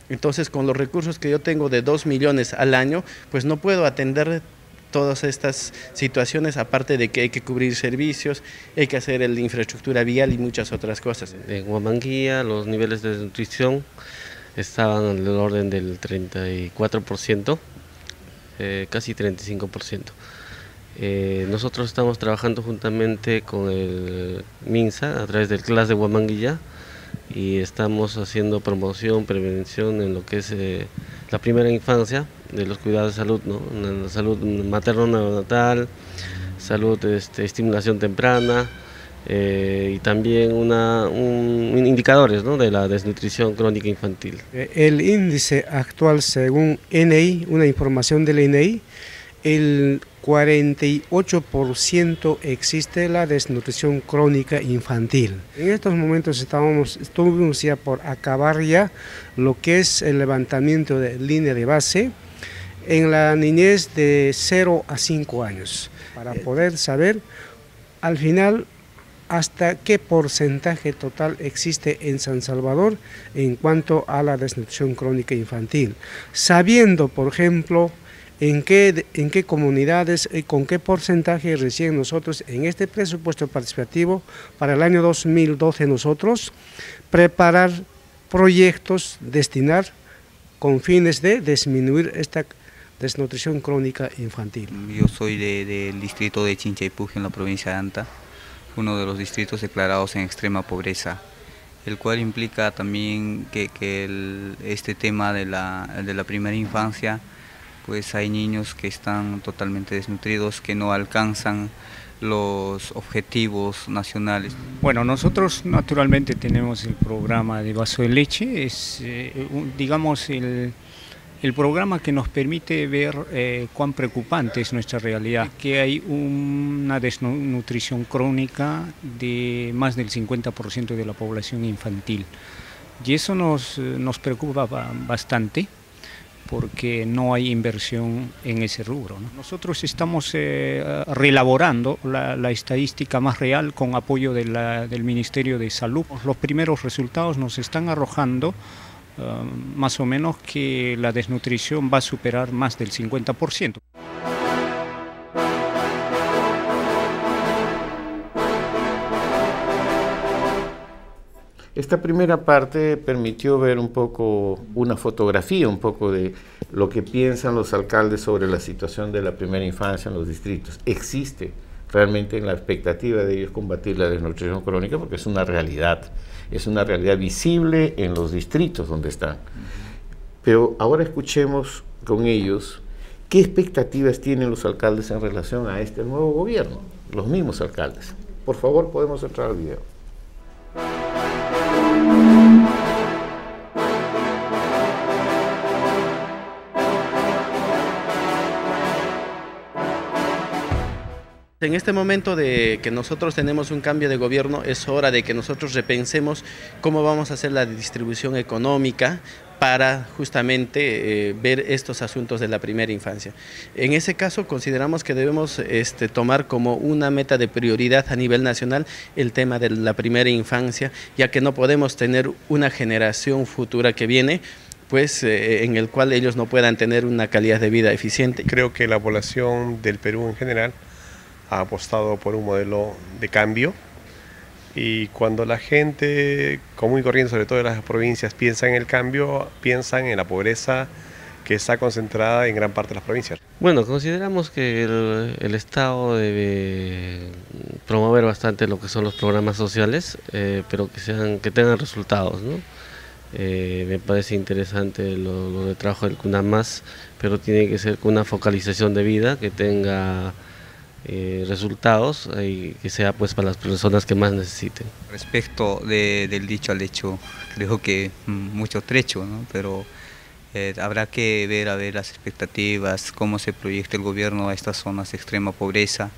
Entonces, con los recursos que yo tengo de 2 millones al año, pues no puedo atender todas estas situaciones, aparte de que hay que cubrir servicios, hay que hacer la infraestructura vial y muchas otras cosas. En Huamanguilla los niveles de nutrición estaban del orden del 34%, casi 35%. Nosotros estamos trabajando juntamente con el MINSA a través del CLAS de Huamanguilla y estamos haciendo promoción, prevención en lo que es la primera infancia, de los cuidados de salud, ¿no? En la salud materno-neonatal, salud, estimulación temprana, y también indicadores, ¿no?, de la desnutrición crónica infantil. El índice actual, según INEI, una información del INEI, el 48% existe la desnutrición crónica infantil. En estos momentos estuvimos ya por acabar ya lo que es el levantamiento de línea de base en la niñez de 0 a 5 años, para poder saber al final hasta qué porcentaje total existe en San Salvador en cuanto a la desnutrición crónica infantil, sabiendo, por ejemplo, en qué comunidades y con qué porcentaje recién nosotros en este presupuesto participativo para el año 2012 nosotros preparar proyectos, destinar con fines de disminuir esta desnutrición crónica infantil. Yo soy del distrito de Chinchaypuyo en la provincia de Anta, uno de los distritos declarados en extrema pobreza, el cual implica también que este tema de la primera infancia, pues hay niños que están totalmente desnutridos, que no alcanzan los objetivos nacionales? Bueno, nosotros naturalmente tenemos el programa de vaso de leche, es digamos el programa que nos permite ver cuán preocupante es nuestra realidad, que hay una desnutrición crónica de más del 50% de la población infantil. Y eso nos preocupa bastante, porque no hay inversión en ese rubro, ¿no? Nosotros estamos reelaborando la estadística más real con apoyo del Ministerio de Salud. Los primeros resultados nos están arrojando más o menos que la desnutrición va a superar más del 50%. Esta primera parte permitió ver un poco una fotografía, un poco de lo que piensan los alcaldes sobre la situación de la primera infancia en los distritos. Existe realmente en la expectativa de ellos combatir la desnutrición crónica porque es una realidad visible en los distritos donde están. Pero ahora escuchemos con ellos qué expectativas tienen los alcaldes en relación a este nuevo gobierno, los mismos alcaldes. Por favor, podemos entrar al video. En este momento de que nosotros tenemos un cambio de gobierno, es hora de que nosotros repensemos cómo vamos a hacer la distribución económica para justamente ver estos asuntos de la primera infancia. En ese caso consideramos que debemos tomar como una meta de prioridad a nivel nacional el tema de la primera infancia, ya que no podemos tener una generación futura que viene pues en el cual ellos no puedan tener una calidad de vida eficiente. Creo que la población del Perú en general ha apostado por un modelo de cambio, y cuando la gente común y corriente, sobre todo en las provincias, piensa en el cambio, piensan en la pobreza que está concentrada en gran parte de las provincias. Bueno, consideramos que el Estado debe promover bastante lo que son los programas sociales, pero que tengan resultados, ¿no? Me parece interesante lo de trabajo del CUNAMAS, pero tiene que ser con una focalización de vida que tenga resultados y que sea pues para las personas que más necesiten. Respecto del dicho al hecho, creo que mucho trecho, ¿no? Pero habrá que ver las expectativas, cómo se proyecta el gobierno a estas zonas de extrema pobreza,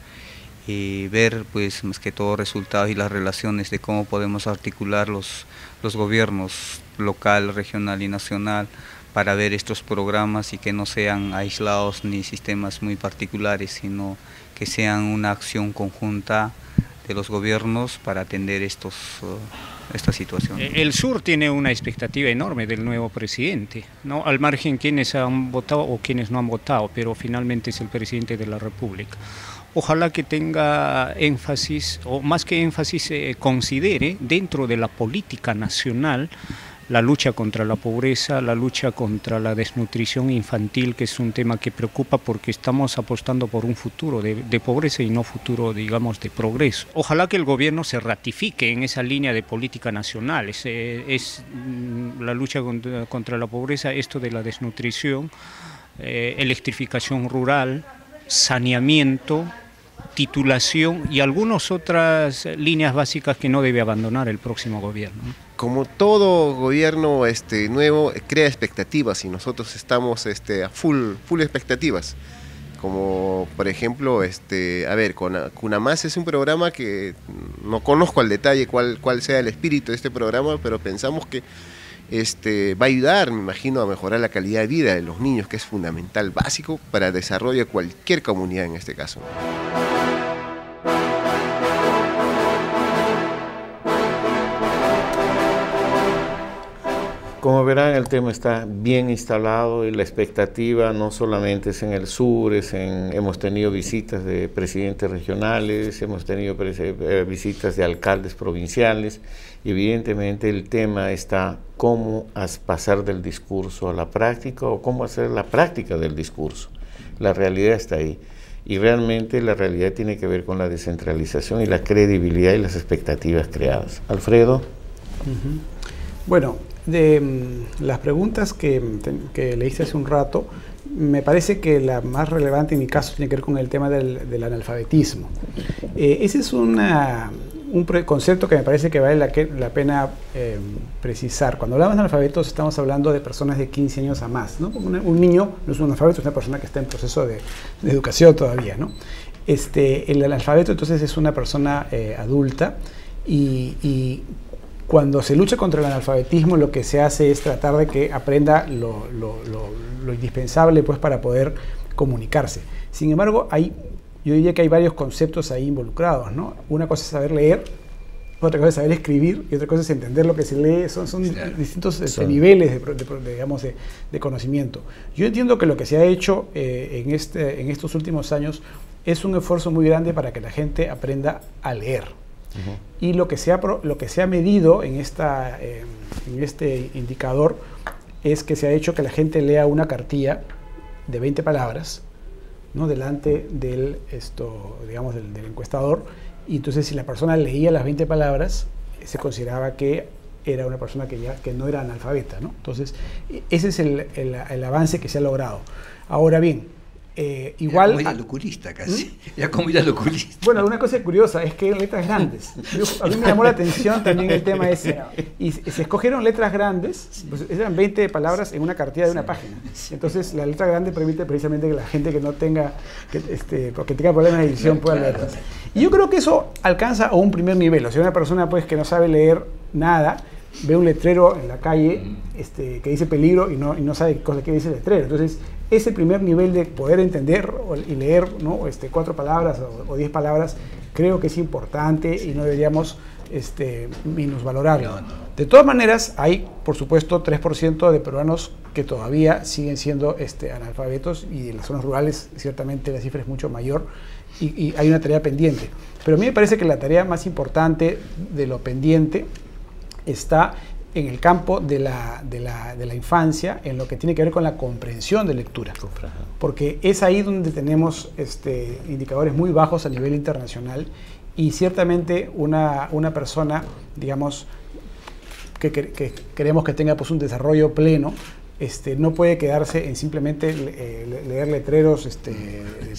y ver pues más que todo resultados y las relaciones de cómo podemos articular los gobiernos local, regional y nacional para ver estos programas y que no sean aislados ni sistemas muy particulares, sino que sean una acción conjunta de los gobiernos para atender esta situación. El sur tiene una expectativa enorme del nuevo presidente, ¿no? Al margen quienes han votado o quienes no han votado, pero finalmente es el presidente de la República. Ojalá que tenga énfasis, o más que énfasis, considere dentro de la política nacional la lucha contra la pobreza, la lucha contra la desnutrición infantil, que es un tema que preocupa porque estamos apostando por un futuro de pobreza y no futuro, digamos, de progreso. Ojalá que el gobierno se ratifique en esa línea de política nacional, es la lucha contra la pobreza, esto de la desnutrición, electrificación rural, saneamiento, titulación y algunas otras líneas básicas que no debe abandonar el próximo gobierno. Como todo gobierno nuevo crea expectativas, y nosotros estamos a full expectativas. Como por ejemplo, CUNAMAS es un programa que no conozco al detalle cuál sea el espíritu de este programa, pero pensamos que va a ayudar, me imagino, a mejorar la calidad de vida de los niños, que es fundamental, básico para el desarrollo de cualquier comunidad en este caso. Como verán, el tema está bien instalado y la expectativa no solamente es en el sur, hemos tenido visitas de presidentes regionales, hemos tenido visitas de alcaldes provinciales, y evidentemente el tema está cómo pasar del discurso a la práctica o cómo hacer la práctica del discurso. La realidad está ahí, y realmente la realidad tiene que ver con la descentralización y la credibilidad y las expectativas creadas. Alfredo. Bueno, de las preguntas que leíste hace un rato, me parece que la más relevante en mi caso tiene que ver con el tema del analfabetismo. Ese es un concepto que me parece que vale la pena precisar. Cuando hablamos de analfabetos estamos hablando de personas de 15 años a más, ¿no? Un niño no es un analfabeto, es una persona que está en proceso de educación todavía, ¿no? El analfabeto entonces es una persona adulta y cuando se lucha contra el analfabetismo lo que se hace es tratar de que aprenda lo indispensable pues, para poder comunicarse. Sin embargo, yo diría que hay varios conceptos ahí involucrados, ¿no? Una cosa es saber leer, otra cosa es saber escribir y otra cosa es entender lo que se lee. Son claro, distintos niveles digamos, de conocimiento. Yo entiendo que lo que se ha hecho en estos últimos años es un esfuerzo muy grande para que la gente aprenda a leer. Y lo que se ha medido en este indicador es que se ha hecho que la gente lea una cartilla de 20 palabras, ¿no? Delante del encuestador, y entonces si la persona leía las 20 palabras se consideraba que era una persona que no era analfabeta, ¿no? Entonces ese es el avance que se ha logrado. Ahora bien, igual... Era como ir al oculista casi. Era como ir al oculista. Bueno, una cosa curiosa es que eran letras grandes. A mí me llamó la atención también el tema ese. Y se escogieron letras grandes, pues eran 20 palabras en una cartilla de una página. Entonces la letra grande permite precisamente que la gente que no tenga, que tenga problemas de edición pueda leerlas. Y yo creo que eso alcanza a un primer nivel. O sea, una persona pues que no sabe leer nada, ve un letrero en la calle que dice peligro y no sabe qué dice el letrero. Entonces, ese primer nivel de poder entender y leer, ¿no? 4 palabras o 10 palabras, creo que es importante y no deberíamos minusvalorarlo. De todas maneras, hay, por supuesto, 3% de peruanos que todavía siguen siendo analfabetos, y en las zonas rurales ciertamente la cifra es mucho mayor y hay una tarea pendiente. Pero a mí me parece que la tarea más importante de lo pendiente está en el campo de la infancia, en lo que tiene que ver con la comprensión de lectura, porque es ahí donde tenemos indicadores muy bajos a nivel internacional, y ciertamente una persona, digamos, que queremos que tenga pues un desarrollo pleno, no puede quedarse en simplemente leer letreros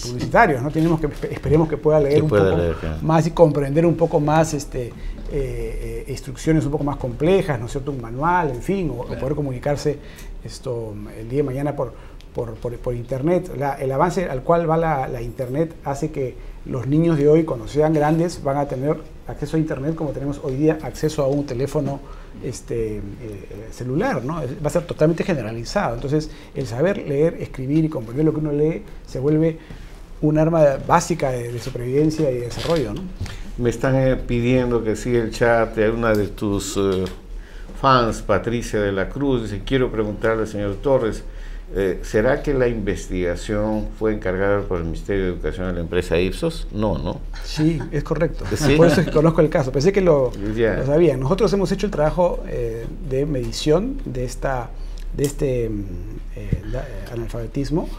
publicitarios, ¿no? Esperemos que pueda leer más y comprender un poco más instrucciones un poco más complejas, ¿no es cierto? Un manual, en fin, o poder comunicarse el día de mañana por internet. El avance al cual va la internet hace que los niños de hoy, cuando sean grandes, van a tener acceso a internet como tenemos hoy día acceso a un teléfono celular, ¿no? Va a ser totalmente generalizado. Entonces, el saber leer, escribir y comprender lo que uno lee se vuelve un arma básica de supervivencia y de desarrollo, ¿no? Me están pidiendo que siga el chat. Una de tus fans, Patricia de la Cruz, dice: quiero preguntarle al señor Torres, ¿será que la investigación fue encargada por el Ministerio de Educación a la empresa Ipsos? No. Sí, es correcto. ¿Sí? Por eso es que conozco el caso. Pensé que lo sabía. Nosotros hemos hecho el trabajo de medición de este analfabetismo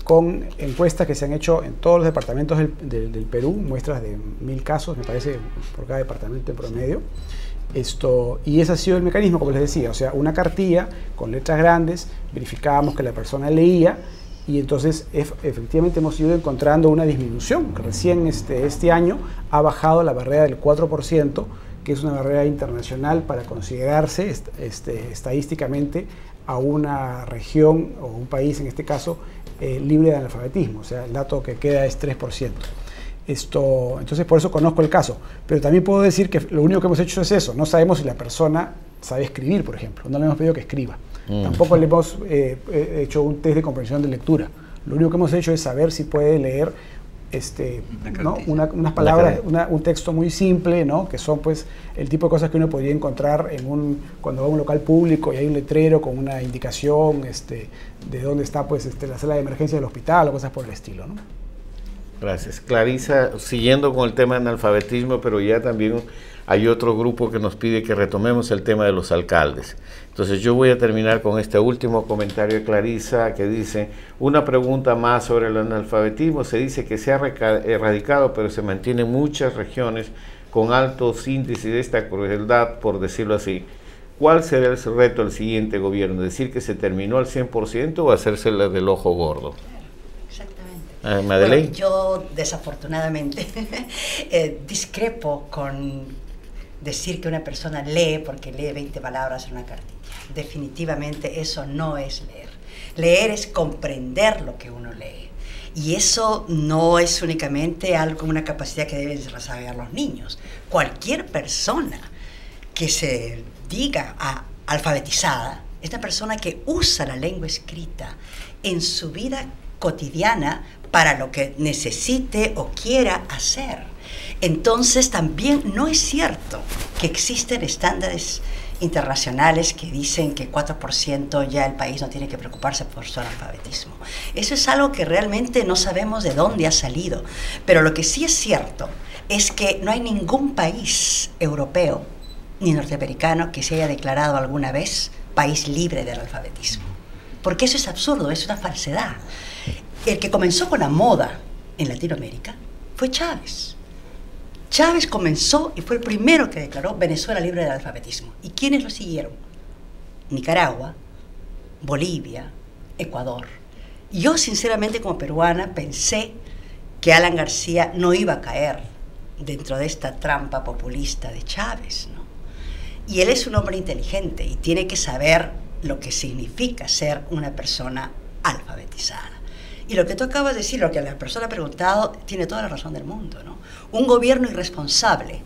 con encuestas que se han hecho en todos los departamentos del Perú, muestras de 1000 casos, me parece, por cada departamento en promedio. Y ese ha sido el mecanismo, como les decía, o sea, una cartilla con letras grandes, verificábamos que la persona leía, y entonces efectivamente hemos ido encontrando una disminución. Recién este año ha bajado la barrera del 4%, que es una barrera internacional para considerarse estadísticamente a una región o un país, en este caso, libre de analfabetismo. O sea, el dato que queda es 3%. Entonces, por eso conozco el caso. Pero también puedo decir que lo único que hemos hecho es eso. No sabemos si la persona sabe escribir, por ejemplo. No le hemos pedido que escriba. Tampoco le hemos hecho un test de comprensión de lectura. Lo único que hemos hecho es saber si puede leer ¿no? unas palabras, un texto muy simple, ¿no? Que son pues el tipo de cosas que uno podría encontrar cuando va a un local público y hay un letrero con una indicación de dónde está pues la sala de emergencia del hospital o cosas por el estilo, ¿no? Gracias. Clarisa, siguiendo con el tema de analfabetismo, pero ya también hay otro grupo que nos pide que retomemos el tema de los alcaldes. Entonces yo voy a terminar con este último comentario de Clarisa, que dice: una pregunta más sobre el analfabetismo. Se dice que se ha erradicado, pero se mantienen muchas regiones con altos índices de esta crueldad, por decirlo así. ¿cuál será el reto del siguiente gobierno? ¿Decir que se terminó al 100% o hacerse la del ojo gordo? Exactamente. Madeleine. Bueno, yo desafortunadamente discrepo con decir que una persona lee porque lee 20 palabras en una cartilla. Definitivamente eso no es leer. Leer es comprender lo que uno lee. Y eso no es únicamente algo, una capacidad que deben desarrollar los niños. Cualquier persona que se diga alfabetizada es una persona que usa la lengua escrita en su vida cotidiana para lo que necesite o quiera hacer. Entonces también no es cierto que existen estándares internacionales que dicen que 4% ya el país no tiene que preocuparse por su analfabetismo. Eso es algo que realmente no sabemos de dónde ha salido, pero lo que sí es cierto es que no hay ningún país europeo ni norteamericano que se haya declarado alguna vez país libre del analfabetismo, porque eso es absurdo, es una falsedad. El que comenzó con la moda en Latinoamérica fue Chávez. Chávez comenzó y fue el primero que declaró Venezuela libre del analfabetismo. ¿Y quiénes lo siguieron? Nicaragua, Bolivia, Ecuador. Yo sinceramente como peruana pensé que Alan García no iba a caer dentro de esta trampa populista de Chávez, ¿no? Y él es un hombre inteligente y tiene que saber lo que significa ser una persona alfabetizada. Y lo que tú acabas de decir, lo que la persona ha preguntado, tiene toda la razón del mundo, ¿no? Un gobierno irresponsable,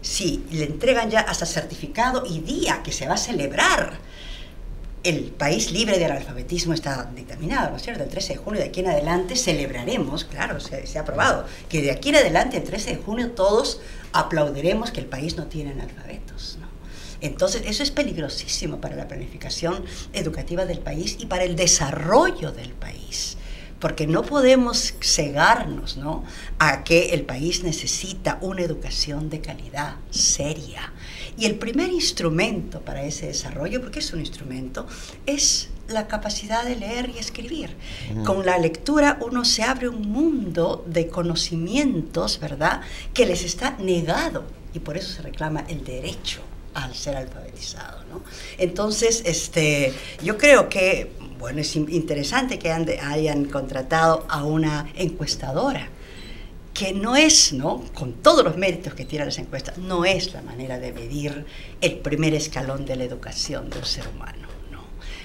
si le entregan ya hasta certificado y día que se va a celebrar el país libre del analfabetismo está dictaminado, ¿no es cierto? El 13 de junio de aquí en adelante celebraremos, claro, se ha aprobado, que de aquí en adelante, el 13 de junio, todos aplaudiremos que el país no tiene analfabetos, ¿no? Entonces, eso es peligrosísimo para la planificación educativa del país y para el desarrollo del país. Porque no podemos cegarnos, ¿no?, a que el país necesita una educación de calidad seria. Y el primer instrumento para ese desarrollo, porque es un instrumento, es la capacidad de leer y escribir. Con la lectura uno se abre un mundo de conocimientos, ¿verdad?, que les está negado, y por eso se reclama el derecho al ser alfabetizado, ¿no? Entonces, yo creo que, bueno, es interesante que hayan contratado a una encuestadora, que no es, ¿no?, con todos los méritos que tienen las encuestas, no es la manera de medir el primer escalón de la educación del ser humano, ¿no?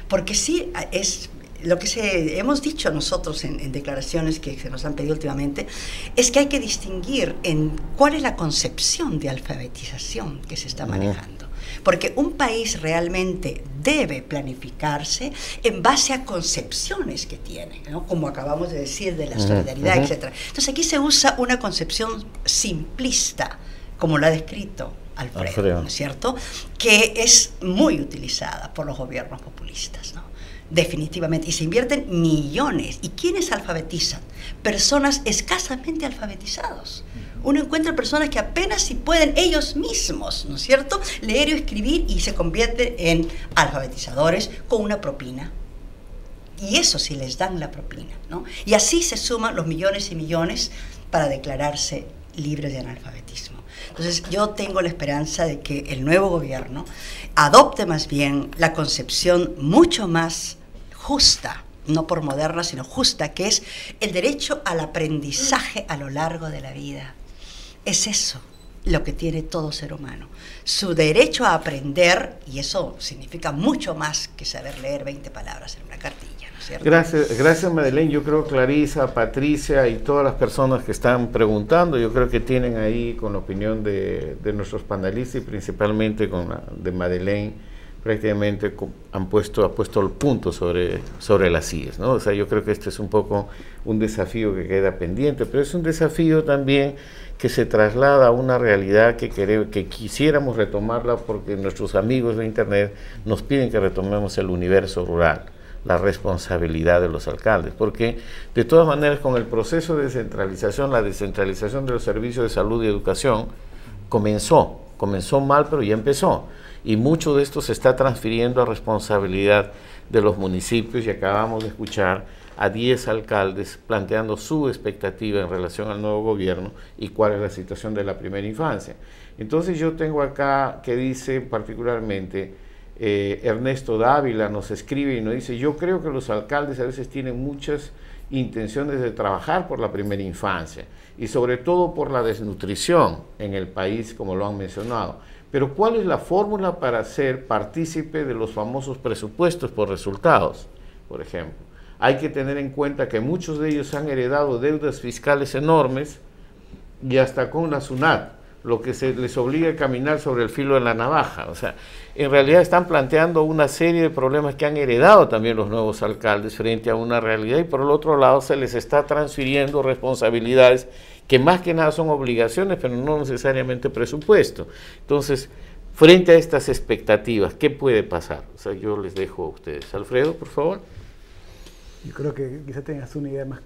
Porque sí es lo que hemos dicho nosotros en declaraciones que se nos han pedido últimamente, es que hay que distinguir en cuál es la concepción de alfabetización que se está manejando. Porque un país realmente debe planificarse en base a concepciones que tiene, ¿no?, como acabamos de decir, de la solidaridad, etc. Entonces aquí se usa una concepción simplista, como lo ha descrito Alfredo, ¿no es cierto?, que es muy utilizada por los gobiernos populistas, ¿no? Definitivamente, y se invierten millones. ¿Y quiénes alfabetizan? Personas escasamente alfabetizados. Uno encuentra personas que apenas si pueden ellos mismos, ¿no es cierto?, leer o escribir, y se convierten en alfabetizadores con una propina. Y eso sí les dan la propina, ¿no? Y así se suman los millones y millones para declararse libres de analfabetismo. Entonces yo tengo la esperanza de que el nuevo gobierno adopte más bien la concepción mucho más justa, no por moderna, sino justa, que es el derecho al aprendizaje a lo largo de la vida. Es eso lo que tiene todo ser humano, su derecho a aprender, y eso significa mucho más que saber leer 20 palabras en una cartilla, ¿no es cierto? Gracias Madeleine. Yo creo que Clarisa, Patricia y todas las personas que están preguntando, yo creo que tienen ahí, con la opinión de nuestros panelistas y principalmente con la de Madeleine, prácticamente ha puesto el punto sobre las IES, ¿no? O sea, yo creo que este es un poco un desafío que queda pendiente, pero es un desafío también que se traslada a una realidad que quisiéramos retomarla, porque nuestros amigos de Internet nos piden que retomemos el universo rural, la responsabilidad de los alcaldes, porque de todas maneras con el proceso de descentralización, la descentralización de los servicios de salud y educación comenzó mal, pero ya empezó. Y mucho de esto se está transfiriendo a responsabilidad de los municipios, y acabamos de escuchar a 10 alcaldes planteando su expectativa en relación al nuevo gobierno y cuál es la situación de la primera infancia. Entonces yo tengo acá que dice particularmente, Ernesto Dávila nos escribe y nos dice: yo creo que los alcaldes a veces tienen muchas intenciones de trabajar por la primera infancia y sobre todo por la desnutrición en el país, como lo han mencionado. Pero ¿cuál es la fórmula para ser partícipe de los famosos presupuestos por resultados, por ejemplo? Hay que tener en cuenta que muchos de ellos han heredado deudas fiscales enormes y hasta con la SUNAT, lo que se les obliga a caminar sobre el filo de la navaja. O sea, en realidad están planteando una serie de problemas que han heredado también los nuevos alcaldes frente a una realidad, y por el otro lado se les está transfiriendo responsabilidades que más que nada son obligaciones, pero no necesariamente presupuesto. Entonces, frente a estas expectativas, ¿qué puede pasar? O sea, yo les dejo a ustedes. Alfredo, por favor. Yo creo que quizá tengas una idea más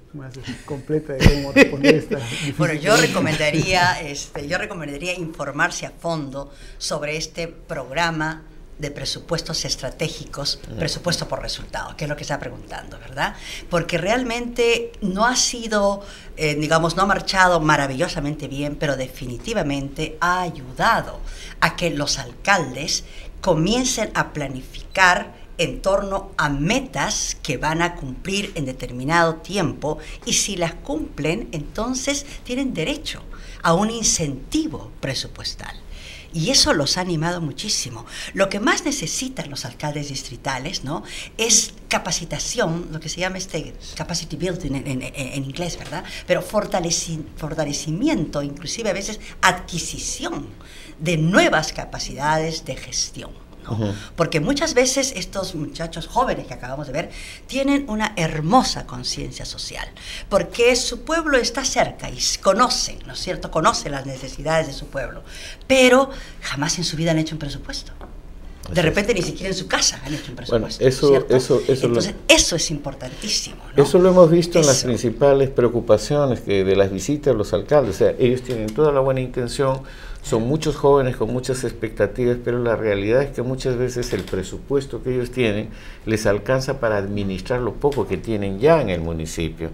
completa de cómo responder esta difícil Bueno, yo recomendaría informarse a fondo sobre este programa de presupuestos estratégicos, presupuesto por resultados, que es lo que está preguntando, ¿verdad? Porque realmente no ha sido, no ha marchado maravillosamente bien, pero definitivamente ha ayudado a que los alcaldes comiencen a planificar en torno a metas que van a cumplir en determinado tiempo, y si las cumplen, entonces tienen derecho a un incentivo presupuestal. Y eso los ha animado muchísimo. Lo que más necesitan los alcaldes distritales, ¿no?, es capacitación, lo que se llama capacity building en inglés, ¿verdad? Pero fortalecimiento, inclusive a veces adquisición de nuevas capacidades de gestión, ¿no? Porque muchas veces estos muchachos jóvenes que acabamos de ver tienen una hermosa conciencia social, porque su pueblo está cerca y conocen, ¿no es cierto?, conocen las necesidades de su pueblo, pero jamás en su vida han hecho un presupuesto. De repente ni siquiera en su casa han hecho un presupuesto. Bueno, entonces eso es importantísimo, ¿no? Eso lo hemos visto en las principales preocupaciones de las visitas de los alcaldes. O sea, ellos tienen toda la buena intención, son muchos jóvenes con muchas expectativas, pero la realidad es que muchas veces el presupuesto que ellos tienen les alcanza para administrar lo poco que tienen ya en el municipio.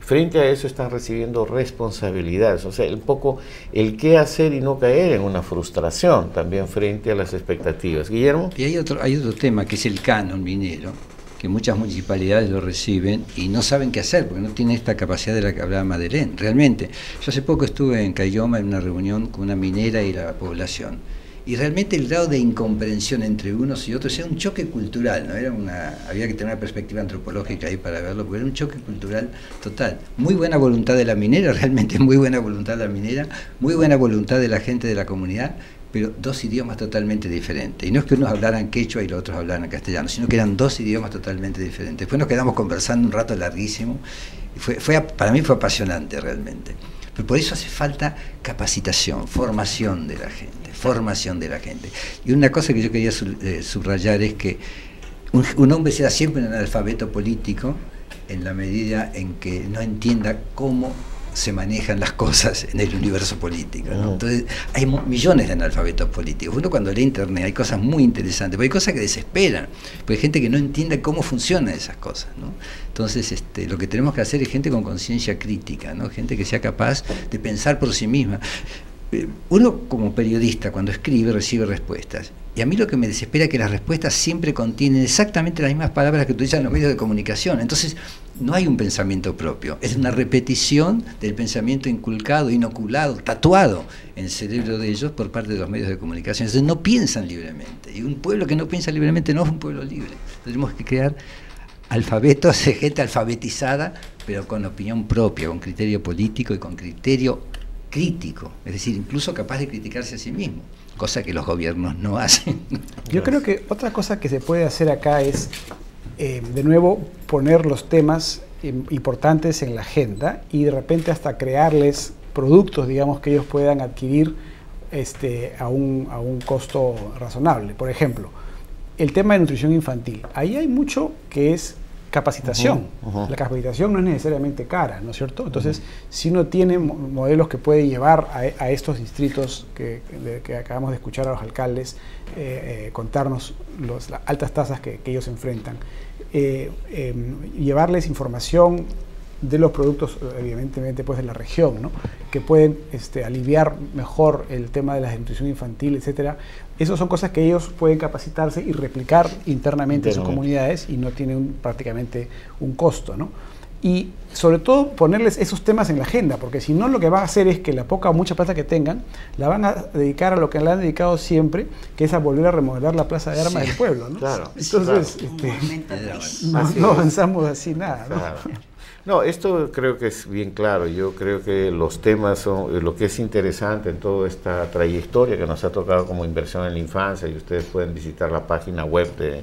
Frente a eso están recibiendo responsabilidades, o sea, un poco el qué hacer y no caer en una frustración también frente a las expectativas. Guillermo. Y hay otro tema que es el canon minero, que muchas municipalidades lo reciben y no saben qué hacer, porque no tienen esta capacidad de la que hablaba Madeleine. Realmente, yo hace poco estuve en Cayoma en una reunión con una minera y la población, y realmente el grado de incomprensión entre unos y otros era un choque cultural, ¿no? Había que tener una perspectiva antropológica ahí para verlo, porque era un choque cultural total. Muy buena voluntad de la minera, realmente muy buena voluntad de la minera, muy buena voluntad de la gente de la comunidad, pero dos idiomas totalmente diferentes. Y no es que unos hablaran quechua y los otros hablaran castellano, sino que eran dos idiomas totalmente diferentes. Después nos quedamos conversando un rato larguísimo, y para mí fue apasionante realmente. Pero por eso hace falta capacitación, formación de la gente. Y una cosa que yo quería subrayar es que un hombre será siempre un analfabeto político en la medida en que no entienda cómo se manejan las cosas en el universo político, ¿no? Entonces hay millones de analfabetos políticos. Uno cuando lee internet hay cosas muy interesantes, pero hay cosas que desesperan, porque hay gente que no entiende cómo funcionan esas cosas, ¿no? Entonces lo que tenemos que hacer es gente con conciencia crítica, ¿no? Gente que sea capaz de pensar por sí misma. Uno como periodista cuando escribe recibe respuestas, y a mí lo que me desespera es que las respuestas siempre contienen exactamente las mismas palabras que utilizan los medios de comunicación. Entonces no hay un pensamiento propio, es una repetición del pensamiento inculcado, inoculado, tatuado en el cerebro de ellos por parte de los medios de comunicación. Entonces no piensan libremente, y un pueblo que no piensa libremente no es un pueblo libre. Tenemos que crear alfabetos, gente alfabetizada, pero con opinión propia, con criterio político y con criterio crítico, es decir, incluso capaz de criticarse a sí mismo, cosa que los gobiernos no hacen. Yo creo que otra cosa que se puede hacer acá es, de nuevo, poner los temas importantes en la agenda y de repente hasta crearles productos, digamos, que ellos puedan adquirir a un costo razonable. Por ejemplo, el tema de nutrición infantil. Ahí hay mucho que es capacitación. La capacitación no es necesariamente cara, ¿no es cierto? Entonces, si uno tiene modelos que puede llevar a estos distritos que acabamos de escuchar a los alcaldes contarnos las altas tasas que ellos enfrentan, llevarles información de los productos, evidentemente, pues de la región, ¿no? Que pueden aliviar mejor el tema de la desnutrición infantil, etcétera. Esas son cosas que ellos pueden capacitarse y replicar internamente en sus comunidades y no tienen prácticamente un costo, ¿no? Y sobre todo ponerles esos temas en la agenda, porque si no lo que van a hacer es que la poca o mucha plata que tengan, la van a dedicar a lo que le han dedicado siempre, que es a volver a remodelar la plaza de armas del pueblo, ¿no? Claro. Entonces, no avanzamos así nada, ¿no? Claro. No, esto creo que es bien claro. Yo creo que los temas son lo que es interesante en toda esta trayectoria que nos ha tocado como Inversión en la Infancia, y ustedes pueden visitar la página web de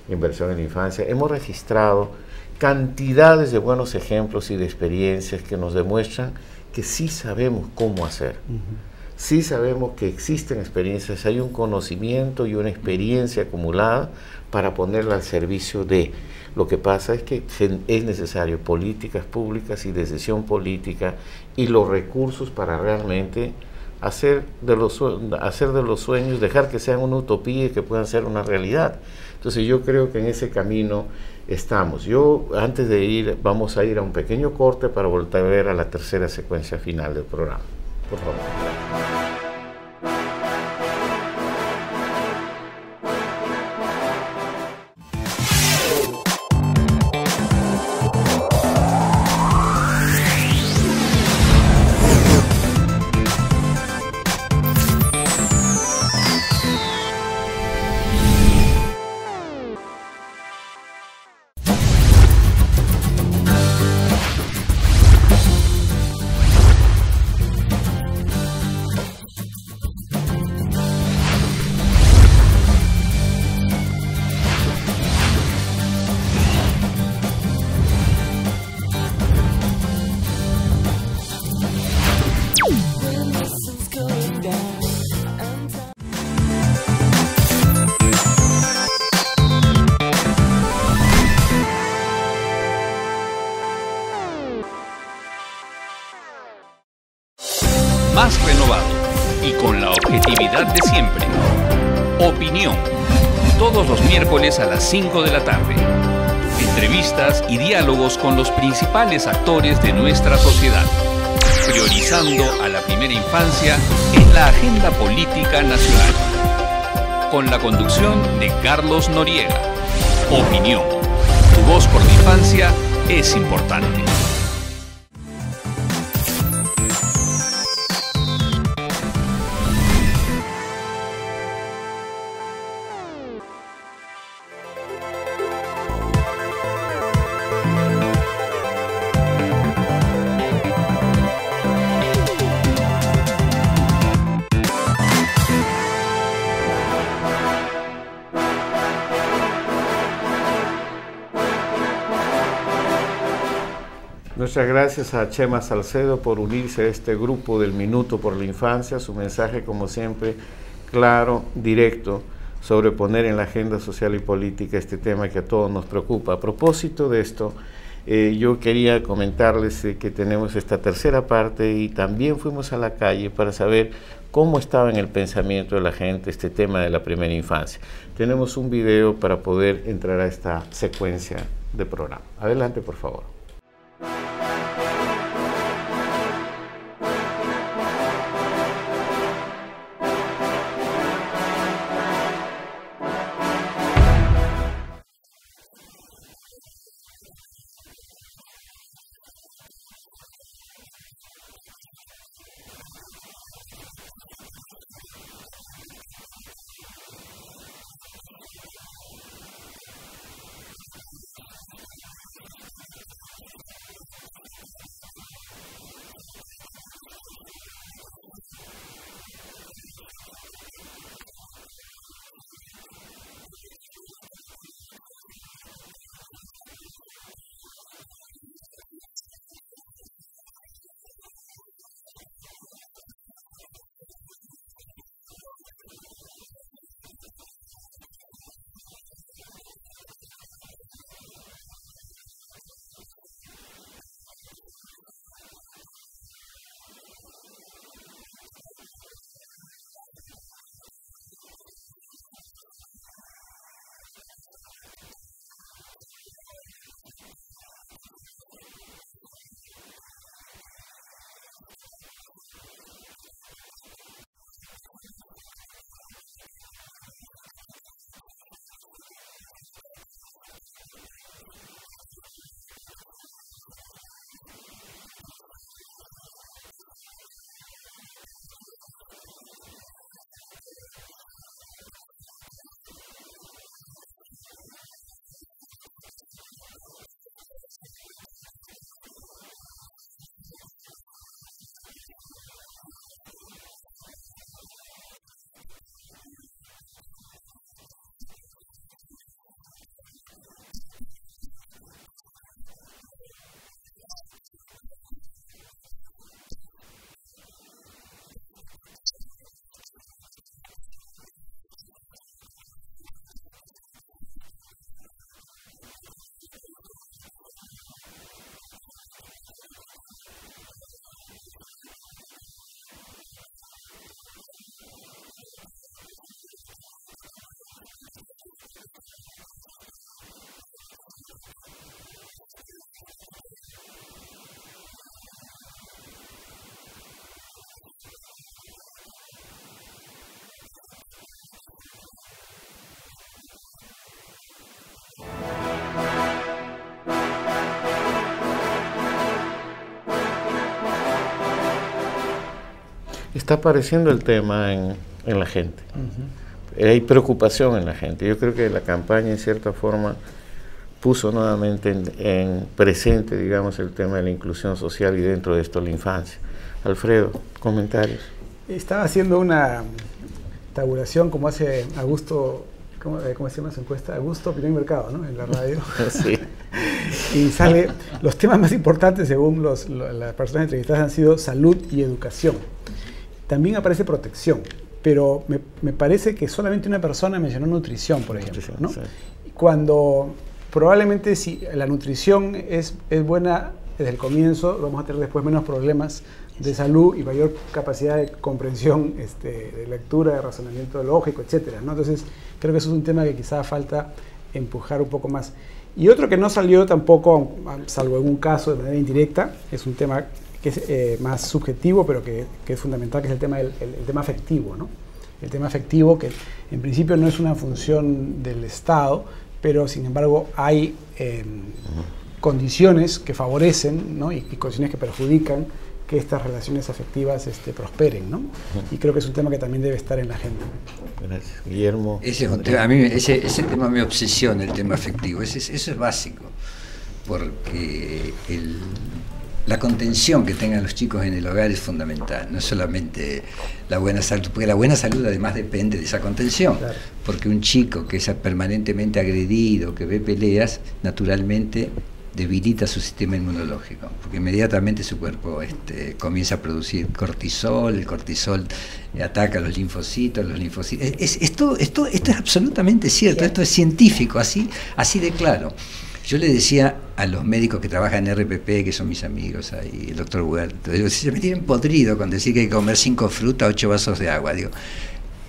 Inversión en la Infancia. Hemos registrado cantidades de buenos ejemplos y de experiencias que nos demuestran que sí sabemos cómo hacer. Sí sabemos que existen experiencias, hay un conocimiento y una experiencia acumulada para ponerla al servicio de. Lo que pasa es que es necesario políticas públicas y decisión política y los recursos para realmente hacer de los sueños, dejar que sean una utopía y que puedan ser una realidad. Entonces yo creo que en ese camino estamos. Antes de ir, vamos a ir a un pequeño corte para volver a la tercera secuencia final del programa. Por favor. Más renovado y con la objetividad de siempre. Opinión. Todos los miércoles a las 5 de la tarde. Entrevistas y diálogos con los principales actores de nuestra sociedad. Priorizando a la primera infancia en la agenda política nacional. Con la conducción de Carlos Noriega. Opinión. Tu voz por la infancia es importante. Muchas gracias a Chema Salcedo por unirse a este grupo del Minuto por la Infancia. Su mensaje, como siempre, claro, directo, sobre poner en la agenda social y política este tema que a todos nos preocupa. A propósito de esto, yo quería comentarles que tenemos esta tercera parte y también fuimos a la calle para saber cómo estaba en el pensamiento de la gente este tema de la primera infancia. Tenemos un video para poder entrar a esta secuencia de programa. Adelante, por favor. está apareciendo el tema en la gente. Hay preocupación en la gente. Yo creo que la campaña, en cierta forma, puso nuevamente en presente, digamos, el tema de la inclusión social y dentro de esto la infancia. Alfredo, comentarios. Estaba haciendo una tabulación como hace Augusto, ¿cómo se llama su encuesta? Augusto Opinión y Mercado, ¿no? En la radio. Sí. Y sale, los temas más importantes según las personas entrevistadas han sido salud y educación. También aparece protección, pero me parece que solamente una persona mencionó nutrición, por ejemplo, ¿no? Sí. Cuando probablemente si la nutrición es buena desde el comienzo, vamos a tener después menos problemas de salud y mayor capacidad de comprensión, de lectura, de razonamiento lógico, etcétera, ¿no? Entonces, creo que eso es un tema que quizá falta empujar un poco más. Y otro que no salió tampoco, salvo en un caso de manera indirecta, es un tema que es más subjetivo, pero que es fundamental, que es el tema afectivo, ¿no? El tema afectivo, que en principio no es una función del Estado, pero sin embargo hay condiciones que favorecen, ¿no? y condiciones que perjudican que estas relaciones afectivas prosperen, ¿no? Y creo que es un tema que también debe estar en la agenda. Gracias. Guillermo. A mí ese tema me obsesiona, el tema afectivo. Eso es básico, porque la contención que tengan los chicos en el hogar es fundamental, no solamente la buena salud, porque la buena salud además depende de esa contención, claro. Porque un chico que es permanentemente agredido, que ve peleas, naturalmente debilita su sistema inmunológico, porque inmediatamente su cuerpo comienza a producir cortisol, el cortisol ataca a los linfocitos, esto es absolutamente cierto, esto es científico, así de claro. Yo le decía a los médicos que trabajan en RPP, que son mis amigos ahí, el doctor Huerto, digo, se me tienen podrido con decir que hay que comer 5 frutas, 8 vasos de agua. Digo,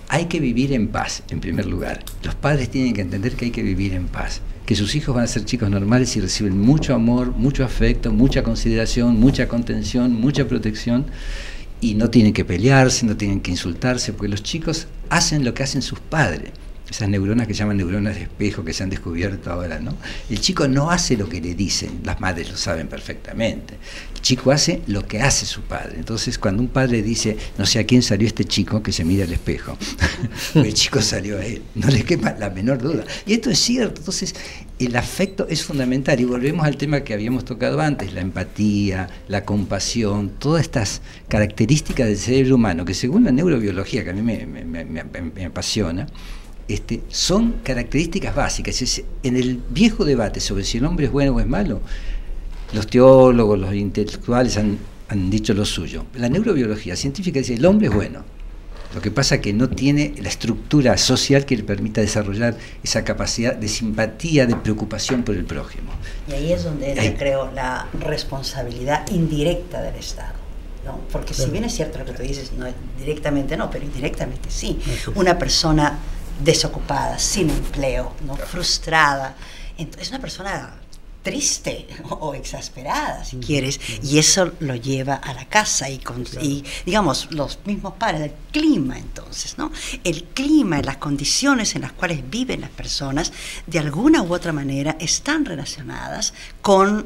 hay que vivir en paz, en primer lugar. Los padres tienen que entender que hay que vivir en paz, que sus hijos van a ser chicos normales y reciben mucho amor, mucho afecto, mucha consideración, mucha contención, mucha protección, y no tienen que pelearse, no tienen que insultarse, porque los chicos hacen lo que hacen sus padres. Esas neuronas que llaman neuronas de espejo que se han descubierto ahora, ¿no? El chico no hace lo que le dicen, las madres lo saben perfectamente. El chico hace lo que hace su padre. Entonces, cuando un padre dice, no sé a quién salió este chico, que se mira al espejo, el chico salió a él, no le quepa la menor duda. Y esto es cierto. Entonces, el afecto es fundamental. Y volvemos al tema que habíamos tocado antes, la empatía, la compasión, todas estas características del cerebro humano, que según la neurobiología, que a mí me apasiona, son características básicas. En el viejo debate sobre si el hombre es bueno o es malo, los teólogos, los intelectuales han dicho lo suyo. La neurobiología científica dice el hombre es bueno. Lo que pasa es que no tiene la estructura social que le permita desarrollar esa capacidad de simpatía, de preocupación por el prójimo. Y ahí es donde entra, creo, la responsabilidad indirecta del Estado, ¿no? Porque si bien es cierto lo que tú dices, no, directamente no, pero indirectamente sí. Una persona desocupada, sin empleo, ¿no? Frustrada, es una persona triste o exasperada, si quieres, y eso lo lleva a la casa y digamos, los mismos padres, el clima entonces, ¿no? El clima, las condiciones en las cuales viven las personas, de alguna u otra manera están relacionadas con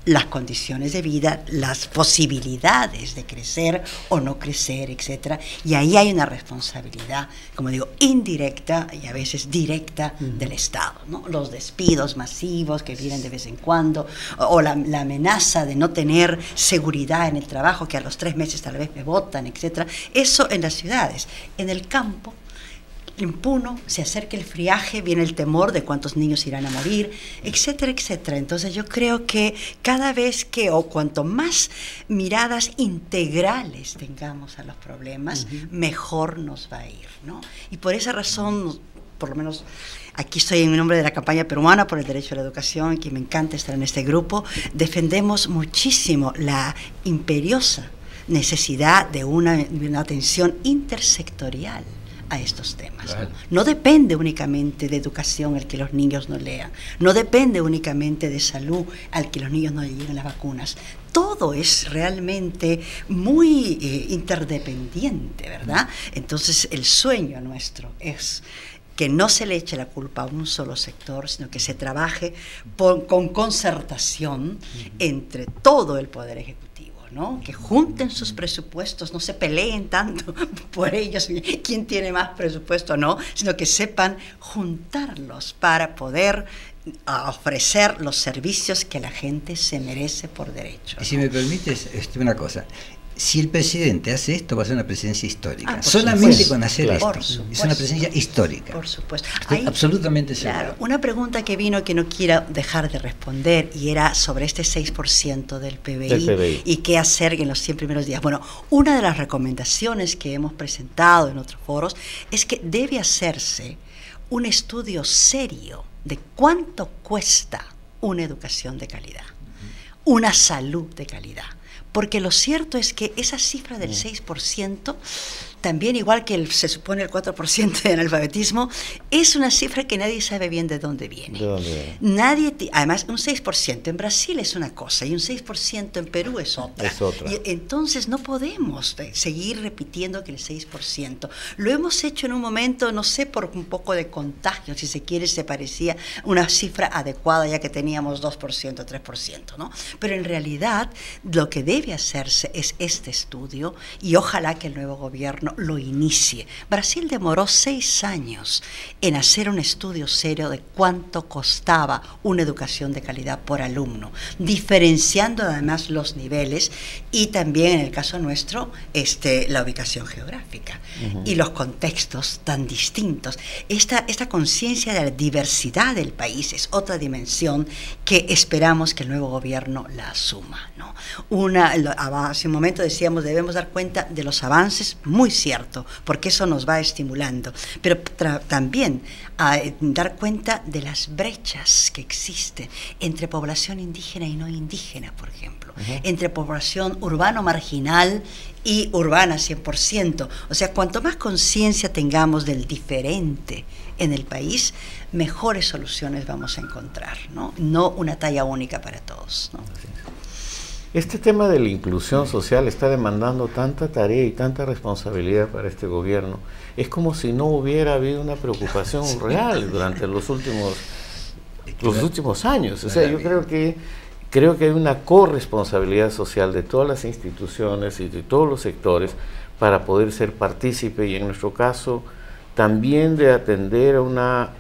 las condiciones de vida, las posibilidades de crecer o no crecer, etcétera, y ahí hay una responsabilidad, como digo, indirecta y a veces directa del Estado, ¿no? Los despidos masivos que vienen de vez en cuando, o la amenaza de no tener seguridad en el trabajo, que a los 3 meses tal vez me botan, etcétera. Eso en las ciudades. En el campo, en Puno, se acerca el friaje, viene el temor de cuántos niños irán a morir, etcétera, etcétera. Entonces yo creo que cada vez que, o cuanto más miradas integrales tengamos a los problemas, mejor nos va a ir, ¿no? Y por esa razón, por lo menos aquí estoy en nombre de la campaña peruana por el derecho a la educación, que me encanta estar en este grupo, defendemos muchísimo la imperiosa necesidad de una atención intersectorial a estos temas. Claro. No depende únicamente de educación el que los niños no lean, no depende únicamente de salud al que los niños no lleguen las vacunas. Todo es realmente muy interdependiente, ¿verdad? Entonces el sueño nuestro es que no se le eche la culpa a un solo sector, sino que se trabaje con concertación entre todo el Poder Ejecutivo, ¿no? Que junten sus presupuestos, no se peleen tanto por ellos, quién tiene más presupuesto o no, sino que sepan juntarlos para poder ofrecer los servicios que la gente se merece por derecho, ¿no? Y si me permites una cosa, si el presidente hace esto, va a ser una presidencia histórica. Por solamente supuesto, con hacer claro. esto. Es una presencia histórica. Por supuesto. Estoy absolutamente seguro. Claro, una pregunta que vino que no quiero dejar de responder, y era sobre este 6% del PBI y qué hacer en los 100 primeros días. Bueno, una de las recomendaciones que hemos presentado en otros foros es que debe hacerse un estudio serio de cuánto cuesta una educación de calidad, una salud de calidad. Porque lo cierto es que esa cifra del 6%, también igual que se supone el 4% de analfabetismo, es una cifra que nadie sabe bien de dónde viene. Además, un 6% en Brasil es una cosa y un 6% en Perú es otra. Y entonces no podemos seguir repitiendo que el 6%. Lo hemos hecho en un momento, no sé, por un poco de contagio, si se quiere, se parecía una cifra adecuada ya que teníamos 2%, 3%, ¿no? Pero en realidad lo que debe hacerse es este estudio y ojalá que el nuevo gobierno lo inicie. Brasil demoró 6 años en hacer un estudio serio de cuánto costaba una educación de calidad por alumno, diferenciando además los niveles y también en el caso nuestro la ubicación geográfica y los contextos tan distintos. Esta conciencia de la diversidad del país es otra dimensión que esperamos que el nuevo gobierno la asuma, ¿no? Hace un momento decíamos, debemos dar cuenta de los avances, muy cierto, porque eso nos va estimulando, pero también dar cuenta de las brechas que existen entre población indígena y no indígena, por ejemplo, entre población urbano marginal y urbana 100%. O sea, cuanto más conciencia tengamos del diferente en el país, mejores soluciones vamos a encontrar, ¿no? No una talla única para todos, ¿no? Este tema de la inclusión social está demandando tanta tarea y tanta responsabilidad para este gobierno. Es como si no hubiera habido una preocupación real durante los últimos años. O sea, yo creo que hay una corresponsabilidad social de todas las instituciones y de todos los sectores para poder ser partícipe y en nuestro caso también de atender a una,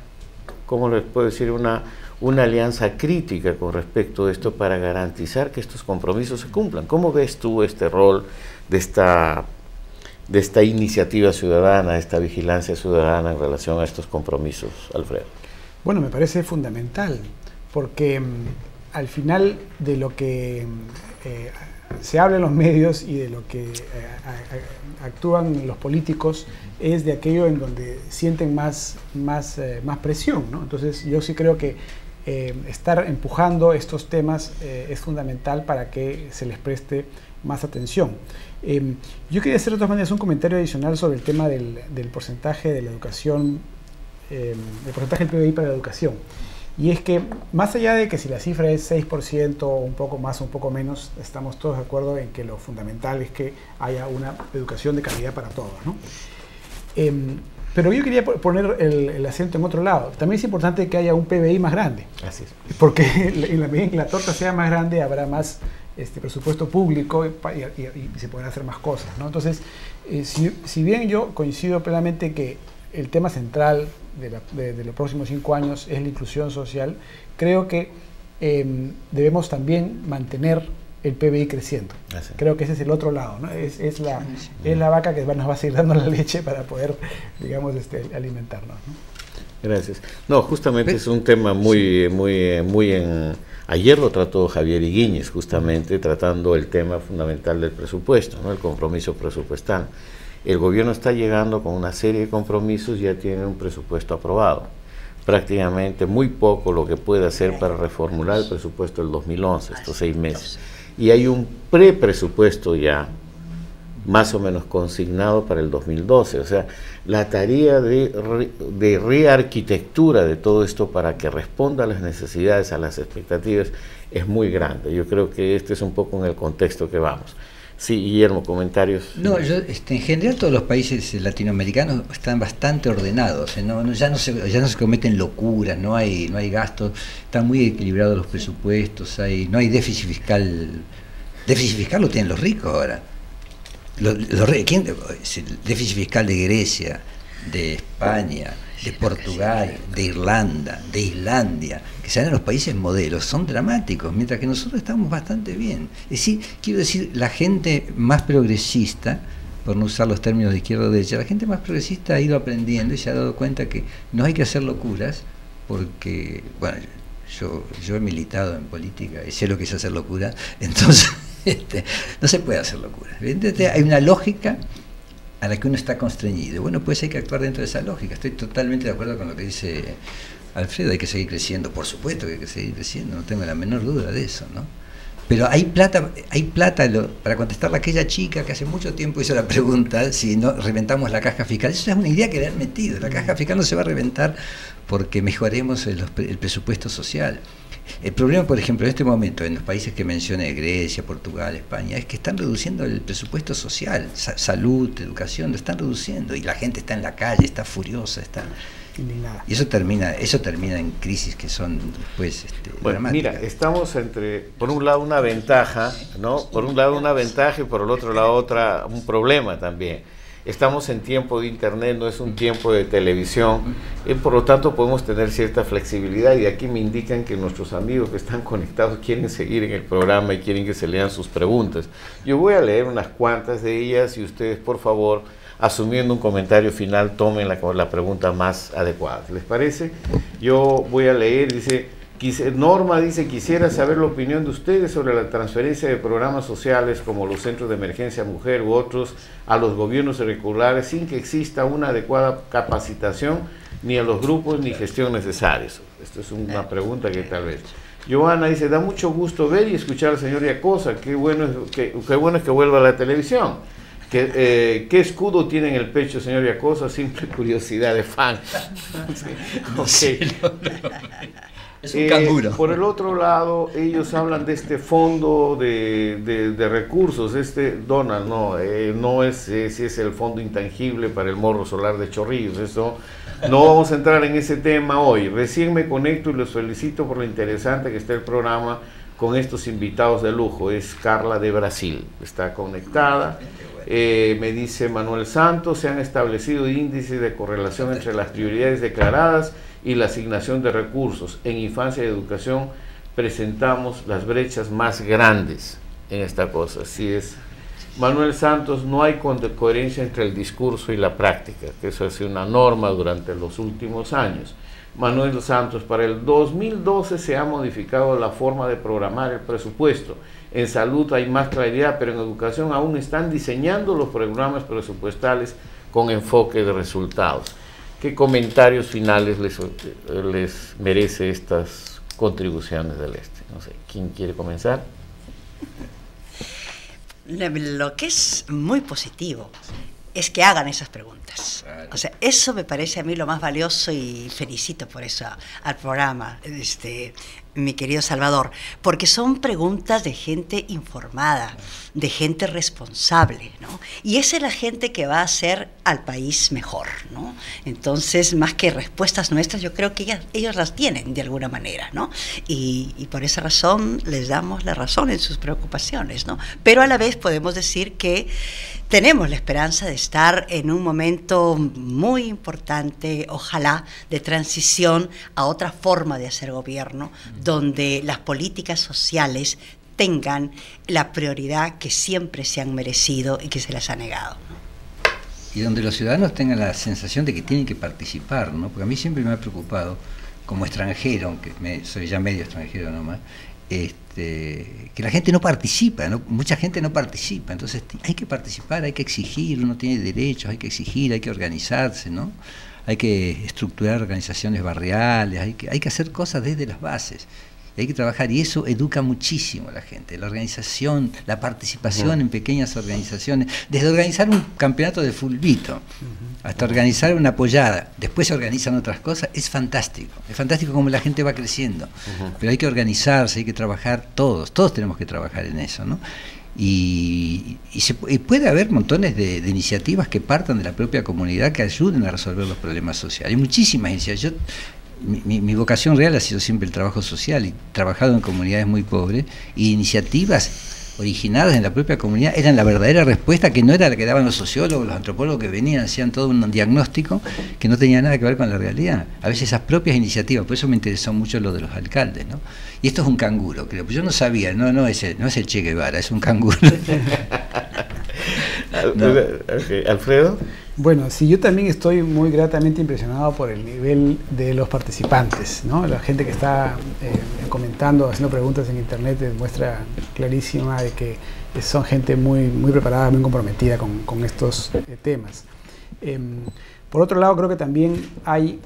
¿cómo les puedo decir?, una alianza crítica con respecto a esto para garantizar que estos compromisos se cumplan. ¿Cómo ves tú este rol de esta iniciativa ciudadana, esta vigilancia ciudadana en relación a estos compromisos, Alfredo? Bueno, me parece fundamental, porque al final de lo que se habla en los medios y de lo que actúan los políticos es de aquello en donde sienten más presión, ¿no? Entonces yo sí creo que estar empujando estos temas es fundamental para que se les preste más atención. Yo quería hacer de todas maneras un comentario adicional sobre el tema del porcentaje de la educación, el porcentaje del PBI para la educación. Y es que más allá de que si la cifra es 6% o un poco más o un poco menos, estamos todos de acuerdo en que lo fundamental es que haya una educación de calidad para todos, ¿no? Pero yo quería poner el acento en otro lado. También es importante que haya un PBI más grande. Así es. Porque en la medida en que la torta sea más grande, habrá más presupuesto público y se pueden hacer más cosas, ¿no? Entonces, si bien yo coincido plenamente que el tema central de los próximos 5 años es la inclusión social, creo que debemos también mantener el PBI creciendo. Creo que ese es el otro lado, ¿no? Es la vaca que nos va a seguir dando la leche para poder, digamos, alimentarnos, ¿no? Gracias. No, justamente es un tema ayer lo trató Javier Higuíñez, justamente tratando el tema fundamental del presupuesto, ¿no? El compromiso presupuestal. El gobierno está llegando con una serie de compromisos, ya tiene un presupuesto aprobado. Prácticamente muy poco lo que puede hacer para reformular el presupuesto del 2011, estos 6 meses. Y hay un prepresupuesto ya más o menos consignado para el 2012. O sea, la tarea de rearquitectura de todo esto para que responda a las necesidades, a las expectativas, es muy grande. Yo creo que este es un poco en el contexto que vamos. Sí, Guillermo, comentarios. No, en general todos los países latinoamericanos están bastante ordenados, ya no se cometen locuras, no hay gastos, están muy equilibrados los presupuestos, no hay déficit fiscal Déficit fiscal lo tienen los ricos ahora. ¿Quién? El déficit fiscal de Grecia, de España, de Portugal, de Irlanda, de Islandia, que sean los países modelos, son dramáticos, mientras que nosotros estamos bastante bien. Es decir, quiero decir, la gente más progresista, por no usar los términos de izquierda o derecha, la gente más progresista ha ido aprendiendo y se ha dado cuenta que no hay que hacer locuras, porque, bueno, yo he militado en política y sé lo que es hacer locura, entonces no se puede hacer locura. Evidentemente hay una lógica a la que uno está constreñido. Bueno, pues hay que actuar dentro de esa lógica. Estoy totalmente de acuerdo con lo que dice Alfredo, hay que seguir creciendo, por supuesto que hay que seguir creciendo, no tengo la menor duda de eso, ¿no? Pero hay plata para contestarle a aquella chica que hace mucho tiempo hizo la pregunta si no reventamos la caja fiscal. Eso es una idea que le han metido. La caja fiscal no se va a reventar porque mejoremos el presupuesto social. El problema, por ejemplo, en este momento, en los países que mencioné, Grecia, Portugal, España, es que están reduciendo el presupuesto social, salud, educación, lo están reduciendo, y la gente está en la calle, está furiosa, está indignada. Y eso termina en crisis que son, pues, bueno, dramáticas. Mira, estamos entre, por un lado, una ventaja, ¿no? Por un lado una ventaja y por el otro lado un problema también. Estamos en tiempo de internet, no es un tiempo de televisión, y por lo tanto podemos tener cierta flexibilidad, y aquí me indican que nuestros amigos que están conectados quieren seguir en el programa y quieren que se lean sus preguntas. Yo voy a leer unas cuantas de ellas y ustedes, por favor, asumiendo un comentario final, tomen la pregunta más adecuada. ¿Les parece? Yo voy a leer, dice... Norma dice, quisiera saber la opinión de ustedes sobre la transferencia de programas sociales como los centros de emergencia mujer u otros a los gobiernos irregulares sin que exista una adecuada capacitación ni a los grupos ni gestión necesarios. Esto es una pregunta que tal vez... Joana dice, da mucho gusto ver y escuchar al señor Yacosa, qué bueno es que vuelva a la televisión. ¿Qué escudo tiene en el pecho, señor Yacosa? Simple curiosidad de fan. Sí, okay. Es un canguro. Por el otro lado, ellos hablan de este fondo de recursos, Donald, no es si es el fondo intangible para el morro solar de Chorrillos, eso no vamos a entrar en ese tema hoy. Recién me conecto y los felicito por lo interesante que está el programa con estos invitados de lujo. Es Carla de Brasil, está conectada. Me dice Manuel Santos, se han establecido índices de correlación entre las prioridades declaradas y la asignación de recursos. En infancia y educación presentamos las brechas más grandes en esta cosa. Así es. Manuel Santos, no hay coherencia entre el discurso y la práctica, que eso ha sido una norma durante los últimos años. Manuel Santos, para el 2012 se ha modificado la forma de programar el presupuesto. En salud hay más claridad, pero en educación aún están diseñando los programas presupuestales con enfoque de resultados. ¿Qué comentarios finales les merece estas contribuciones del No sé, ¿quién quiere comenzar? Lo que es muy positivo es que hagan esas preguntas. O sea, eso me parece a mí lo más valioso y felicito por eso al programa, mi querido Salvador, porque son preguntas de gente informada, de gente responsable, ¿no? Y esa es la gente que va a hacer al país mejor, ¿no? Entonces, más que respuestas nuestras, yo creo que ellos las tienen de alguna manera, ¿no? Y por esa razón les damos la razón en sus preocupaciones, ¿no? Pero a la vez podemos decir que tenemos la esperanza de estar en un momento muy importante, ojalá, de transición a otra forma de hacer gobierno, donde las políticas sociales tengan la prioridad que siempre se han merecido y que se las ha negado, ¿no? Y donde los ciudadanos tengan la sensación de que tienen que participar, ¿no? Porque a mí siempre me ha preocupado, como extranjero, aunque soy ya medio extranjero nomás, que la gente no participa, ¿no? Mucha gente no participa, entonces hay que participar, hay que exigir, uno tiene derechos, hay que exigir, hay que organizarse, ¿no? Hay que estructurar organizaciones barriales, hay que hacer cosas desde las bases, hay que trabajar, y eso educa muchísimo a la gente, la organización, la participación en pequeñas organizaciones, desde organizar un campeonato de fulbito hasta organizar una pollada, después se organizan otras cosas, es fantástico como la gente va creciendo, pero hay que organizarse, hay que trabajar todos tenemos que trabajar en eso, ¿no? Y puede haber montones de iniciativas que partan de la propia comunidad que ayuden a resolver los problemas sociales. Hay muchísimas iniciativas. Mi vocación real ha sido siempre el trabajo social y he trabajado en comunidades muy pobres, y iniciativas originadas en la propia comunidad eran la verdadera respuesta, que no era la que daban los sociólogos, los antropólogos que venían, hacían todo un diagnóstico que no tenía nada que ver con la realidad. A veces esas propias iniciativas, por eso me interesó mucho lo de los alcaldes, ¿no? Y esto es un canguro, creo. Yo no sabía, no es el Che Guevara, es un canguro. ¿No? Alfredo. Bueno, sí, yo también estoy muy gratamente impresionado por el nivel de los participantes, ¿no? La gente que está comentando, haciendo preguntas en internet muestra clarísima de que son gente muy preparada, muy comprometida con estos temas. Por otro lado, creo que también hay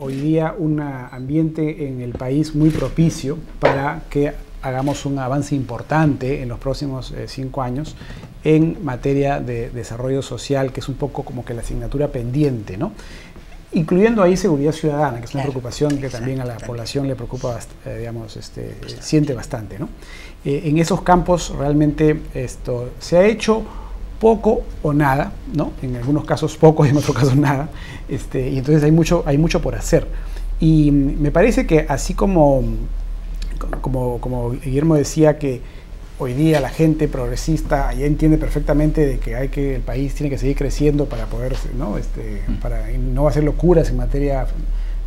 hoy día un ambiente en el país muy propicio para que hagamos un avance importante en los próximos 5 años en materia de desarrollo social, que es un poco como que la asignatura pendiente, ¿no? Incluyendo ahí seguridad ciudadana, que es una preocupación que también a la población le preocupa, digamos, siente bastante, ¿no? En esos campos realmente esto se ha hecho poco o nada, ¿no? En algunos casos poco y en otros casos nada, y entonces hay mucho por hacer. Y me parece que así como Guillermo decía, que hoy día la gente progresista ya entiende perfectamente de que el país tiene que seguir creciendo para poder, ¿no? Para no hacer locuras en materia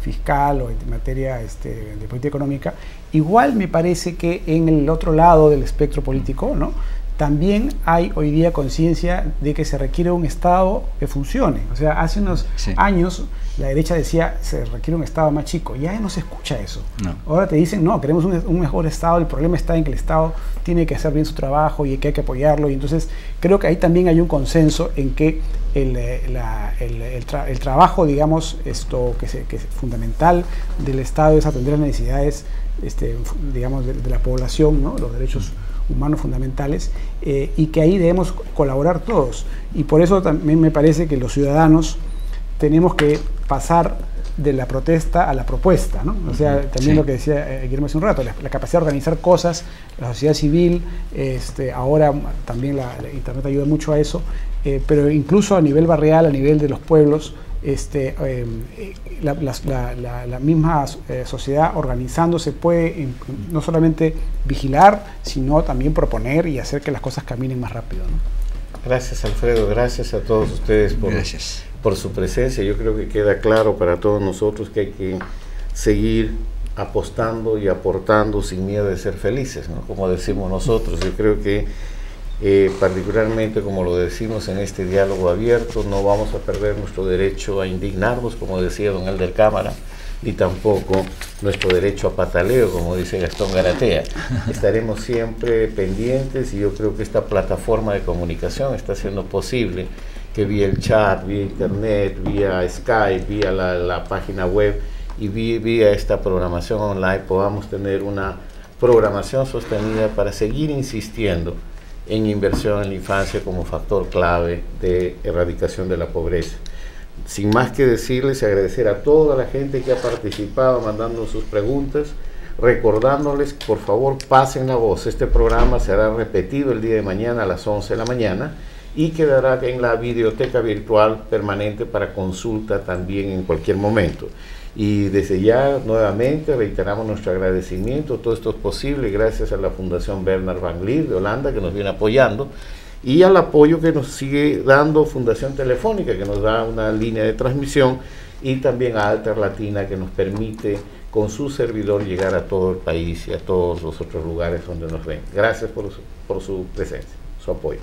fiscal o en materia de política económica. Igual me parece que en el otro lado del espectro político, ¿no? También hay hoy día conciencia de que se requiere un Estado que funcione. O sea, hace unos años la derecha decía se requiere un Estado más chico. Ya no se escucha eso. No. Ahora te dicen, no, queremos un mejor Estado. El problema está en que el Estado tiene que hacer bien su trabajo y que hay que apoyarlo. Y entonces creo que ahí también hay un consenso en que el trabajo, digamos, que es fundamental del Estado es atender las necesidades, digamos, de la población, ¿no? Los derechos humanos fundamentales, y que ahí debemos colaborar todos. Y por eso también me parece que los ciudadanos tenemos que pasar de la protesta a la propuesta, ¿no? O sea, también lo que decía Guillermo hace un rato, la capacidad de organizar cosas, la sociedad civil, ahora también la internet ayuda mucho a eso, pero incluso a nivel barrial, a nivel de los pueblos, la misma sociedad organizándose puede no solamente vigilar, sino también proponer y hacer que las cosas caminen más rápido, ¿no? Gracias, Alfredo, gracias a todos ustedes por su presencia. Yo creo que queda claro para todos nosotros que hay que seguir apostando y aportando sin miedo de ser felices, ¿no? Como decimos nosotros. Yo creo que particularmente, como lo decimos en este diálogo abierto, no vamos a perder nuestro derecho a indignarnos, como decía don Elder Cámara, ni tampoco nuestro derecho a pataleo, como dice Gastón Garatea. Estaremos siempre pendientes, y yo creo que esta plataforma de comunicación está haciendo posible que vía el chat, vía internet, vía Skype, vía la página web y vía esta programación online podamos tener una programación sostenida para seguir insistiendo en inversión en la infancia como factor clave de erradicación de la pobreza. Sin más que decirles y agradecer a toda la gente que ha participado mandando sus preguntas, recordándoles, por favor, pasen la voz. Este programa será repetido el día de mañana a las 11 de la mañana y quedará en la videoteca virtual permanente para consulta también en cualquier momento. Y desde ya, nuevamente, reiteramos nuestro agradecimiento. Todo esto es posible gracias a la Fundación Bernard Van Leer de Holanda, que nos viene apoyando, y al apoyo que nos sigue dando Fundación Telefónica, que nos da una línea de transmisión, y también a Alter Latina, que nos permite con su servidor llegar a todo el país y a todos los otros lugares donde nos ven. Gracias por su presencia, su apoyo.